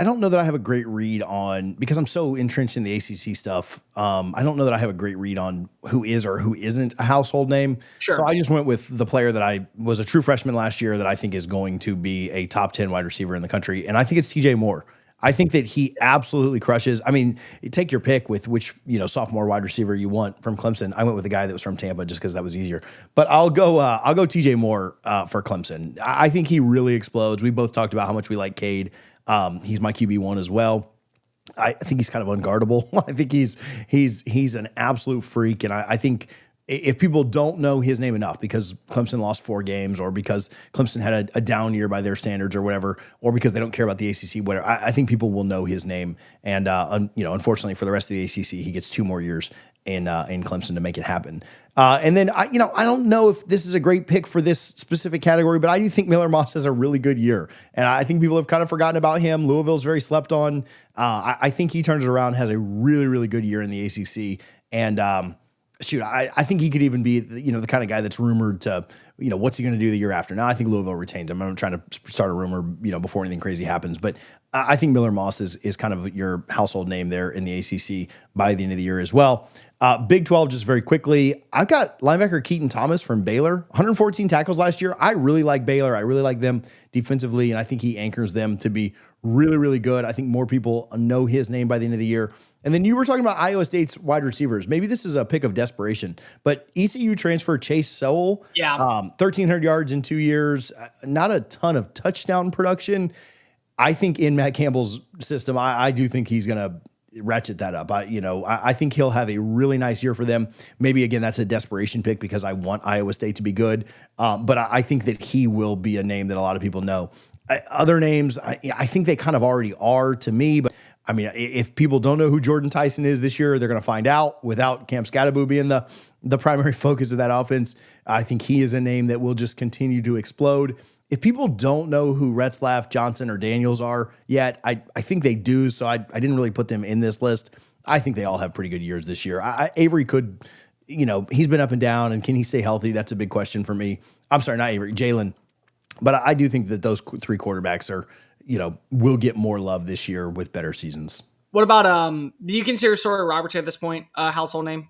don't know that I have a great read on, because I'm so entrenched in the ACC stuff. I don't know that I have a great read on who is or who isn't a household name. Sure. So I just went with the player that I was a true freshman last year that I think is going to be a top 10 wide receiver in the country. And I think it's TJ Moore. I think that he absolutely crushes. I mean, take your pick with which, sophomore wide receiver you want from Clemson. I went with the guy that was from Tampa just because that was easier. But I'll go TJ Moore for Clemson. I think he really explodes. We both talked about how much we like Cade. He's my QB1 as well. I think he's kind of unguardable. I think he's an absolute freak, and I think if people don't know his name enough because Clemson lost 4 games or because Clemson had a down year by their standards or whatever, or because they don't care about the ACC, whatever, I think people will know his name. And, unfortunately for the rest of the ACC, he gets 2 more years in Clemson to make it happen. And then, I don't know if this is a great pick for this specific category, but I do think Miller Moss has a really good year. And I think people have kind of forgotten about him. Louisville's very slept on. I think he turns it around, has a really, really good year in the ACC. And, I think he could even be, the kind of guy that's rumored to, what's he going to do the year after? Now, I think Louisville retains him. I'm not trying to start a rumor, before anything crazy happens. But I think Miller Moss is kind of your household name there in the ACC by the end of the year as well. Big 12, just very quickly, I've got linebacker Keaton Thomas from Baylor, 114 tackles last year. I really like Baylor. I really like them defensively, and I think he anchors them to be really, really good. I think more people know his name by the end of the year. And then you were talking about Iowa State's wide receivers. Maybe this is a pick of desperation, but ECU transfer Chase Sowell, 1,300 yards in 2 years, not a ton of touchdown production. I think in Matt Campbell's system, I do think he's going to ratchet that up. I think he'll have a really nice year for them. Maybe, again, that's a desperation pick because I want Iowa State to be good. But I think that he will be a name that a lot of people know. Other names, I think they kind of already are to me, but I mean, if people don't know who Jordan Tyson is this year, they're going to find out without Cam Scatterbo being the primary focus of that offense. I think he is a name that will just continue to explode. If people don't know who Retzlaff, Johnson, or Daniels are yet, I think they do, so I didn't really put them in this list. I think they all have pretty good years this year. Avery could, he's been up and down, and can he stay healthy? That's a big question for me. I'm sorry, not Avery, Jalen. But I do think that those 3 quarterbacks are, will get more love this year with better seasons. What about, do you consider Sawyer Robertson at this point a household name?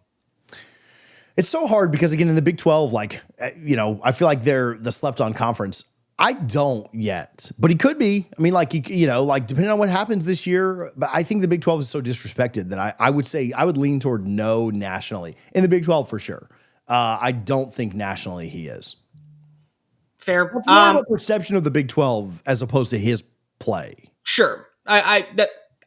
It's so hard because, again, in the Big 12, I feel like they're the slept-on conference. I don't yet, but he could be. I mean, depending on what happens this year, but I think the Big 12 is so disrespected that I would say I would lean toward no nationally. In the Big 12, for sure. I don't think nationally he is. Fair. It's more of a perception of the Big 12 as opposed to his play. Sure. I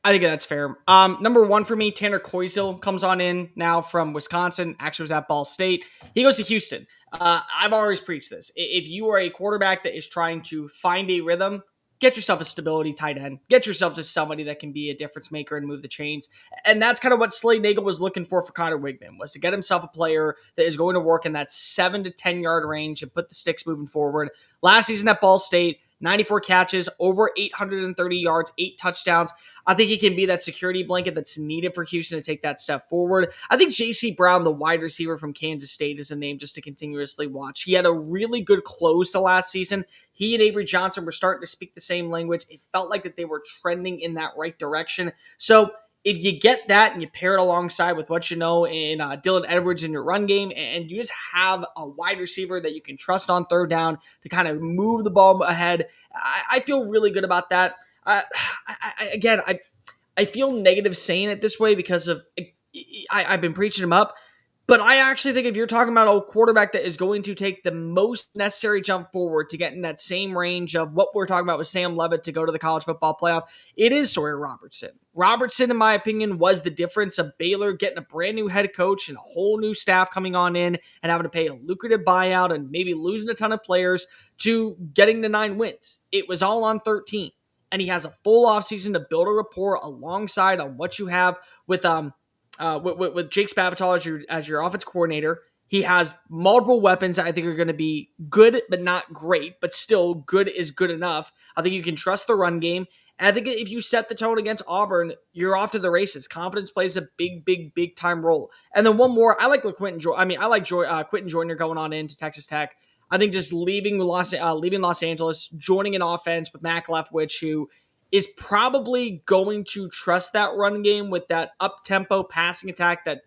I think that's fair. Number one for me, Tanner Koizil comes on in now from Wisconsin. Actually was at Ball State. He goes to Houston. I've always preached this. If you are a quarterback that is trying to find a rhythm, get yourself a stability tight end. Get yourself just somebody that can be a difference maker and move the chains. And that's kind of what Slade Nagel was looking for Connor Wigman, was to get himself a player that is going to work in that 7 to 10 yard range and put the sticks moving forward. Last season at Ball State, 94 catches, over 830 yards, 8 touchdowns. I think he can be that security blanket that's needed for Houston to take that step forward. I think J.C. Brown, the wide receiver from Kansas State, is a name just to continuously watch. He had a really good close to last season. He and Avery Johnson were starting to speak the same language. It felt like that they were trending in that right direction. So if you get that and you pair it alongside with what you know in Dylan Edwards in your run game, and you just have a wide receiver that you can trust on third down to kind of move the ball ahead, I feel really good about that. I feel negative saying it this way because of I've been preaching him up, but I actually think if you're talking about a quarterback that is going to take the most necessary jump forward to get in that same range of what we're talking about with Sam Levitt to go to the college football playoff, it is Sawyer Robertson. Robertson, in my opinion, was the difference of Baylor getting a brand new head coach and a whole new staff coming on in and having to pay a lucrative buyout and maybe losing a ton of players to getting the 9 wins. It was all on 13. And he has a full offseason to build a rapport alongside on what you have with Jake Spavital as your offense coordinator. He has multiple weapons that I think are going to be good, but not great, but still good is good enough. I think you can trust the run game. And I think if you set the tone against Auburn, you're off to the races. Confidence plays a big time role. And then one more, I like Quentin Joyner going on into Texas Tech. I think just leaving Los Angeles, joining an offense with Mac Leftwich, who is probably going to trust that run game with that up-tempo passing attack that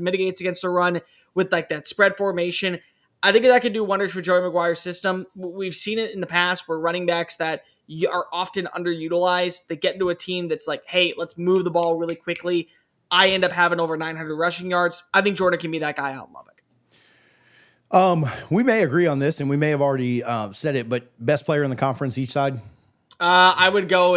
mitigates against the run with like that spread formation. I think that could do wonders for Joey McGuire's system. We've seen it in the past where running backs that are often underutilized, they get into a team that's like, hey, let's move the ball really quickly. I end up having over 900 rushing yards. I think Jordan can be that guy out in Lubbock. We may agree on this, and we may have already said it, but best player in the conference each side? I would go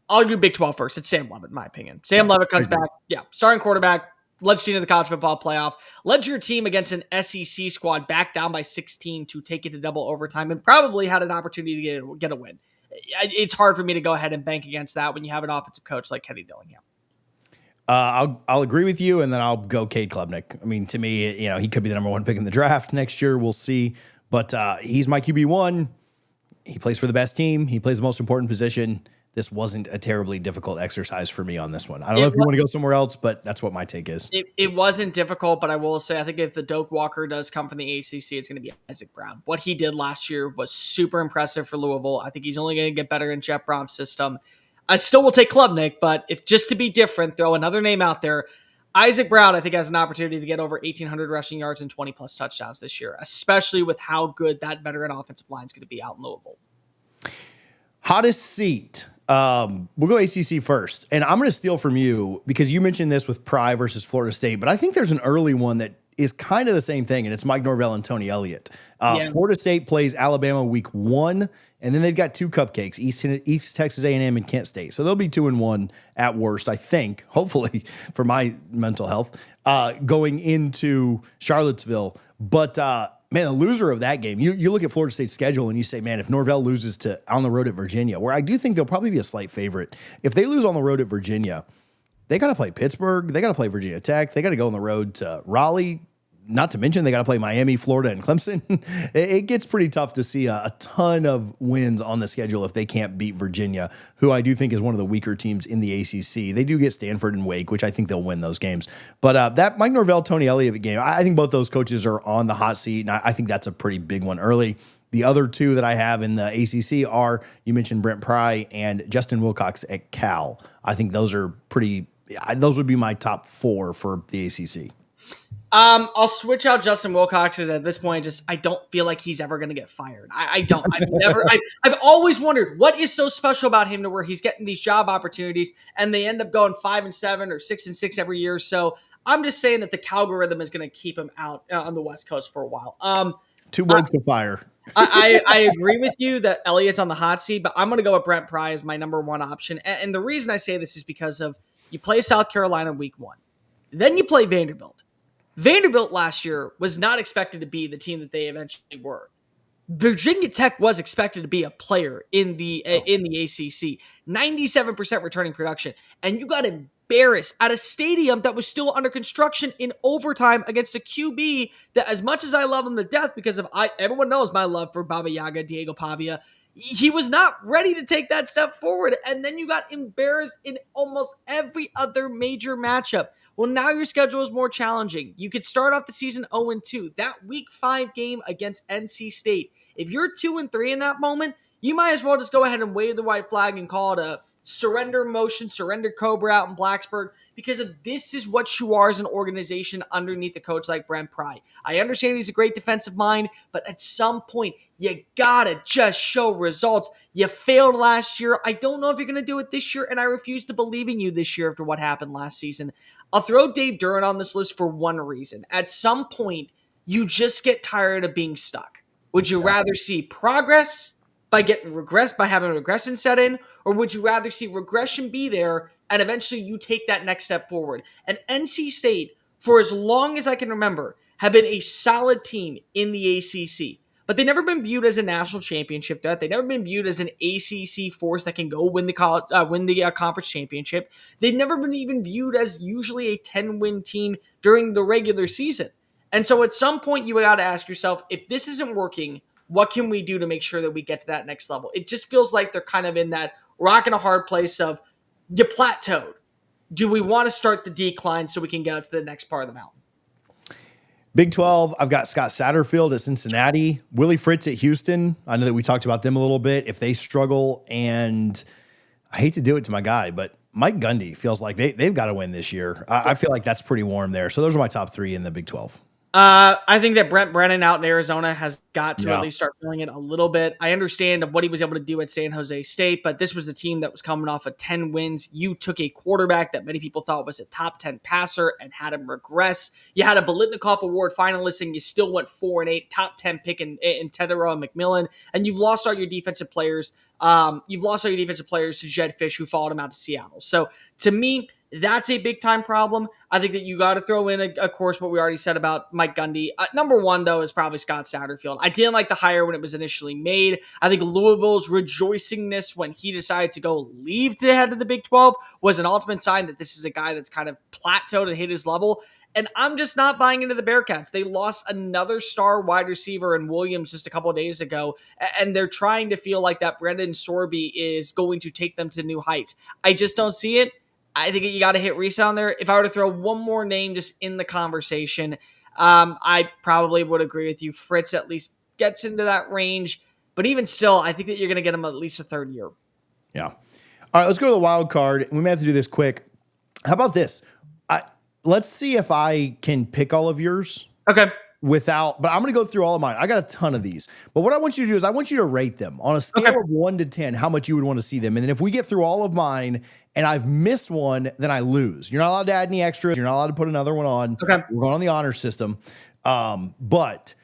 I'll do Big 12 first. It's Sam Levitt, in my opinion. Sam Levitt comes back. Yeah, starting quarterback, led you to the college football playoff, led your team against an SEC squad back down by 16 to take it to double overtime, and probably had an opportunity to get a win. It's hard for me to go ahead and bank against that when you have an offensive coach like Kenny Dillingham. I'll agree with you, and then I'll go Cade Klubnik. I mean, to me, he could be the number 1 pick in the draft next year. We'll see. But he's my QB1. He plays for the best team. He plays the most important position. This wasn't a terribly difficult exercise for me on this one. I don't know if you want to go somewhere else, but that's what my take is. It wasn't difficult, but I will say I think if the Doak Walker does come from the ACC, it's going to be Isaac Brown. What he did last year was super impressive for Louisville. I think he's only going to get better in Jeff Brom's system. I still will take Klubnik, but if just to be different, throw another name out there. Isaac Brown, I think, has an opportunity to get over 1,800 rushing yards and 20-plus touchdowns this year, especially with how good that veteran offensive line is going to be out in Louisville. Hottest seat. We'll go ACC first. And I'm going to steal from you because you mentioned this with Pry versus Florida State, but I think there's an early one that is kind of the same thing, and it's Mike Norvell and Tony Elliott. Florida State plays Alabama week 1, and then they've got 2 cupcakes, East Texas A&M and Kent State. So they'll be 2-1 at worst, I think, hopefully for my mental health, going into Charlottesville. But, man, the loser of that game, you look at Florida State's schedule and you say, man, if Norvell loses to on the road at Virginia, where I do think they'll probably be a slight favorite, if they lose on the road at Virginia, they got to play Pittsburgh, they got to play Virginia Tech, they got to go on the road to Raleigh, not to mention they got to play Miami, Florida, and Clemson. It gets pretty tough to see a ton of wins on the schedule if they can't beat Virginia, who I do think is one of the weaker teams in the ACC. They do get Stanford and Wake, which I think they'll win those games. But that Mike Norvell, Tony Elliott game, I think both those coaches are on the hot seat, and I think that's a pretty big one early. The other 2 that I have in the ACC are, you mentioned Brent Pry and Justin Wilcox at Cal. I think those are those would be my top 4 for the ACC. I'll switch out Justin Wilcox because at this point, I don't feel like he's ever going to get fired. I don't. I've always wondered what is so special about him to where he's getting these job opportunities and they end up going 5-7 or 6-6 every year. So I'm just saying that the Calgorithm is going to keep him out on the West Coast for a while. Too woke to fire. I agree with you that Elliott's on the hot seat, but I'm going to go with Brent Pry as my number one option. And the reason I say this is because of you play South Carolina week 1. Then you play Vanderbilt. Vanderbilt last year was not expected to be the team that they eventually were. Virginia Tech was expected to be a player in the ACC. 97% returning production. And you got embarrassed at a stadium that was still under construction in overtime against a QB that, as much as I love him to death because of everyone knows my love for Baba Yaga, Diego Pavia, he was not ready to take that step forward. And then you got embarrassed in almost every other major matchup. Well, now your schedule is more challenging. You could start off the season 0-2. That week 5 game against NC State. If you're 2-3 in that moment, you might as well just go ahead and wave the white flag and call it a surrender motion, surrender Cobra out in Blacksburg, because this is what you are as an organization underneath a coach like Brent Pry. I understand he's a great defensive mind, but at some point, you gotta just show results. You failed last year. I don't know if you're going to do it this year, and I refuse to believe in you this year after what happened last season. I'll throw Dave Duran on this list for one reason. At some point, you just get tired of being stuck. Would you rather see progress by getting regressed, by having regression set in, or would you rather see regression be there and eventually you take that next step forward? And NC State, for as long as I can remember, have been a solid team in the ACC. But they've never been viewed as a national championship threat. They've never been viewed as an ACC force that can go win the conference championship. They've never been even viewed as usually a 10-win team during the regular season. And so at some point, you got to ask yourself, if this isn't working, what can we do to make sure that we get to that next level? It just feels like they're kind of in that rock and a hard place of you plateaued. Do we want to start the decline so we can get up to the next part of the mountain? Big 12, I've got Scott Satterfield at Cincinnati, Willie Fritz at Houston. I know that we talked about them a little bit. If they struggle, and I hate to do it to my guy, but Mike Gundy feels like they've got to win this year. I feel like that's pretty warm there. So those are my top 3 in the Big 12. I think that Brent Brennan out in Arizona has got to at least start feeling it a little bit. I understand what he was able to do at San Jose State, but this was a team that was coming off of 10 wins. You took a quarterback that many people thought was a top 10 passer and had him regress. You had a Biletnikoff Award finalist and you still went 4-8, top 10 pick in Tetherell and McMillan, and you've lost all your defensive players. To Jed Fish, who followed him out to Seattle. So to me, that's a big time problem. I think that you got to throw in, of course, what we already said about Mike Gundy. Number 1, though, is probably Scott Satterfield. I didn't like the hire when it was initially made. I think Louisville's rejoicingness when he decided to go leave to head to the Big 12 was an ultimate sign that this is a guy that's kind of plateaued and hit his level. And I'm just not buying into the Bearcats. They lost another star wide receiver in Williams just a couple of days ago, and they're trying to feel like that Brendan Sorby is going to take them to new heights. I just don't see it. I think you got to hit reset on there. If I were to throw one more name just in the conversation, I probably would agree with you. Fritz at least gets into that range. But even still, I think that you're going to get him at least a third year. Yeah. All right, let's go to the wild card. We may have to do this quick. How about this? Let's see if I can pick all of yours. Okay. But I'm going to go through all of mine. I got a ton of these. But what I want you to do is I want you to rate them on a scale of 1 to 10, how much you would want to see them. And then if we get through all of mine and I've missed one, then I lose. You're not allowed to add any extras. You're not allowed to put another one on. Okay. We're going on the honor system. But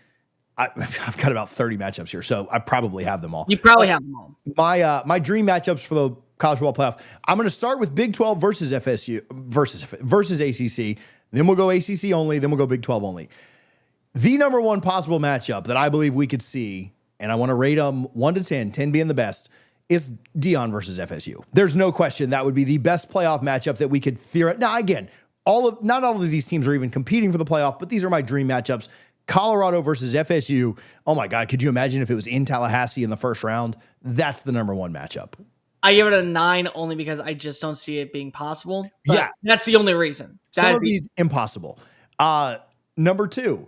I've got about 30 matchups here, so I probably have them all. You probably have them all. My dream matchups for the college football playoff. I'm going to start with Big 12 versus FSU versus ACC. Then we'll go ACC only. Then we'll go Big 12 only. The number one possible matchup that I believe we could see, and I want to rate them 1 to 10, 10 being the best, is Deion versus FSU. There's no question that would be the best playoff matchup that we could theorize. Now, again, not all of these teams are even competing for the playoff, but these are my dream matchups. Colorado versus FSU. Oh my God, could you imagine if it was in Tallahassee in the first round? That's the number one matchup. I give it a 9 only because I just don't see it being possible. Yeah. That's the only reason. Some of these impossible. Number 2.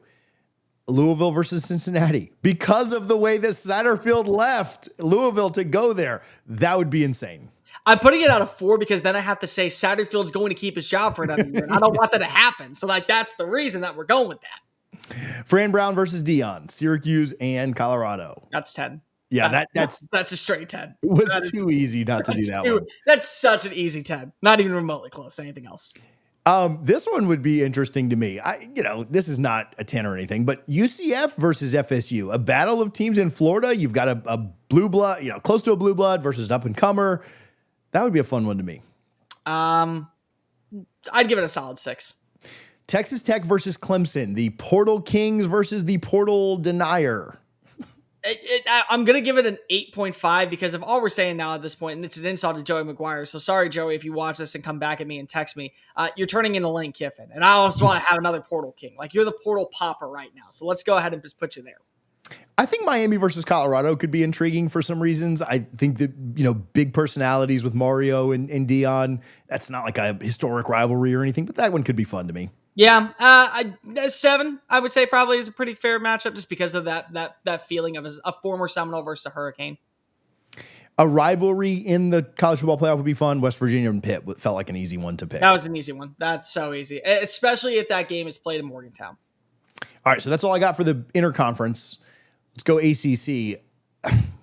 Louisville versus Cincinnati. Because of the way that Satterfield left Louisville to go there, that would be insane. I'm putting it out of 4 because then I have to say Satterfield's going to keep his job for another year. I don't want that to happen. So that's the reason that we're going with that. Fran Brown versus Deion, Syracuse and Colorado. That's 10. Yeah, that's a straight 10. It was too easy not to do that one. That's such an easy 10. Not even remotely close to anything else. This one would be interesting to me. This is not a 10 or anything, but UCF versus FSU, a battle of teams in Florida. You've got a blue blood, close to a blue blood versus an up and comer. That would be a fun one to me. I'd give it a solid 6. Texas Tech versus Clemson, the Portal Kings versus the Portal Denier. I'm going to give it an 8.5 because of all we're saying now at this point, and it's an insult to Joey McGuire. So sorry, Joey, if you watch this and come back at me and text me. You're turning into Lane Kiffin, and I also want to have another Portal King. Like, you're the Portal Popper right now. So let's go ahead and just put you there. I think Miami versus Colorado could be intriguing for some reasons. I think that, big personalities with Mario and Deion, that's not like a historic rivalry or anything, but that one could be fun to me. Yeah, 7, I would say probably is a pretty fair matchup just because of that feeling of a former Seminole versus a Hurricane. A rivalry in the college football playoff would be fun. West Virginia and Pitt felt like an easy one to pick. That was an easy one. That's so easy, especially if that game is played in Morgantown. All right, so that's all I got for the interconference. Let's go ACC.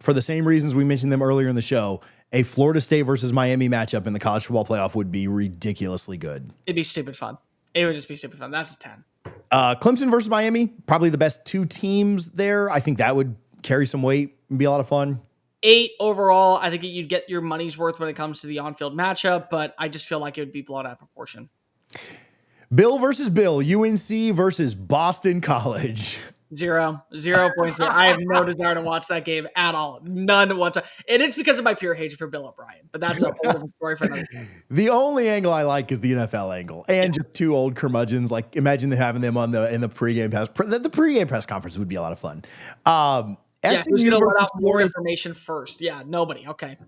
For the same reasons we mentioned them earlier in the show, a Florida State versus Miami matchup in the college football playoff would be ridiculously good. It'd be stupid fun. It would just be super fun. That's a 10. Clemson versus Miami, probably the best two teams there. I think that would carry some weight and be a lot of fun. 8 overall. I think you'd get your money's worth when it comes to the on-field matchup, but I just feel like it would be blown out of proportion. Bill versus Bill, UNC versus Boston College. 0 points. I have no desire to watch that game at all. None whatsoever. And it's because of my pure hatred for Bill O'Brien. But that's a whole different story for another time. The only angle I like is the NFL angle. And just two old curmudgeons. Like, imagine having them in the pregame press. The pregame press conference would be a lot of fun. SMU versus more information first. Yeah, nobody. Okay.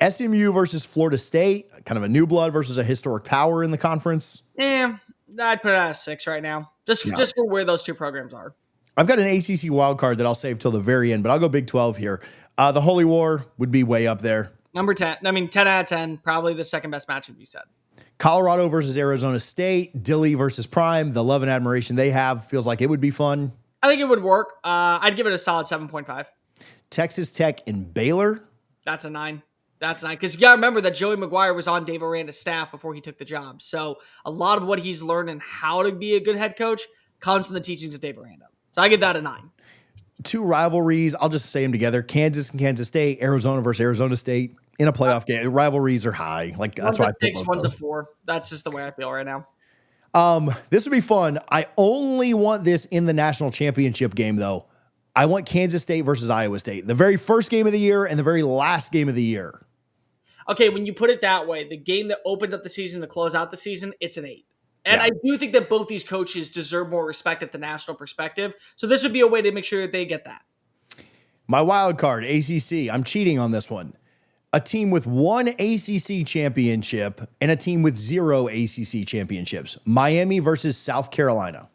SMU versus Florida State, kind of a new blood versus a historic power in the conference. Yeah, I'd put it at a 6 right now. Just for where those two programs are. I've got an ACC wildcard that I'll save till the very end, but I'll go Big 12 here. The Holy War would be way up there. Number 10. 10 out of 10. Probably the second best matchup you said. Colorado versus Arizona State. Dilly versus Prime. The love and admiration they have feels like it would be fun. I think it would work. I'd give it a solid 7.5. Texas Tech and Baylor. That's a 9. That's 9. Because you got to remember that Joey McGuire was on Dave Aranda's staff before he took the job. So a lot of what he's learned and how to be a good head coach comes from the teachings of Dave Aranda. So I give that a 9. Two rivalries. I'll just say them together. Kansas and Kansas State. Arizona versus Arizona State in a playoff game. Rivalries are high. Like, that's why I pick 6, 1 to 4. That's just the way I feel right now. This would be fun. I only want this in the national championship game, though. I want Kansas State versus Iowa State. The very first game of the year and the very last game of the year. Okay, when you put it that way, the game that opens up the season to close out the season, it's an 8. And I do think that both these coaches deserve more respect at the national perspective. So this would be a way to make sure that they get that. My wild card, ACC. I'm cheating on this one. A team with 1 ACC championship and a team with 0 ACC championships. Miami versus South Carolina.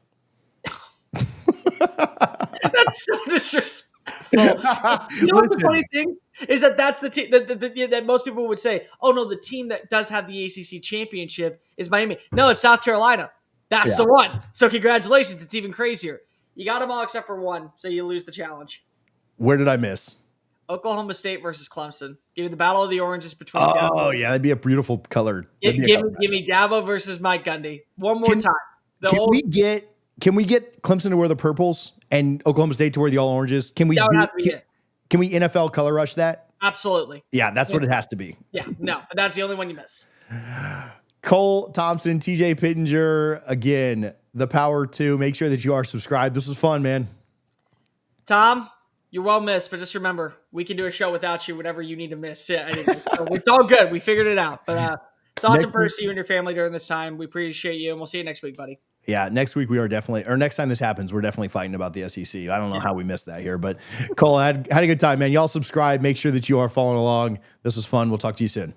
That's so disrespectful. You know what the funny thing is that's the team that most people would say, oh no, the team that does have the ACC championship is Miami. No, it's South Carolina. That's the one. So congratulations. It's even crazier. You got them all except for one, so you lose the challenge. Where did I miss? Oklahoma State versus Clemson. Give me the battle of the oranges between Dabo. Yeah, that'd be a beautiful color. Give me Dabo versus Mike Gundy. One more time. Can we get Clemson to wear the purples and Oklahoma State to wear the all oranges? Can we NFL color rush that? Absolutely. Yeah, that's what it has to be. Yeah, no, that's the only one you miss. Cole Thompson, TJ Pittinger, again, the power to make sure that you are subscribed. This was fun, man. Tom, you're well missed, but just remember, we can do a show without you whenever you need to miss. Yeah, anyway, so it's all good. We figured it out. But thoughts and prayers to you and your family during this time. We appreciate you, and we'll see you next week, buddy. Yeah, next week next time this happens, we're definitely fighting about the SEC. I don't know how we missed that here, but Cole, had a good time, man. Y'all subscribe. Make sure that you are following along. This was fun. We'll talk to you soon.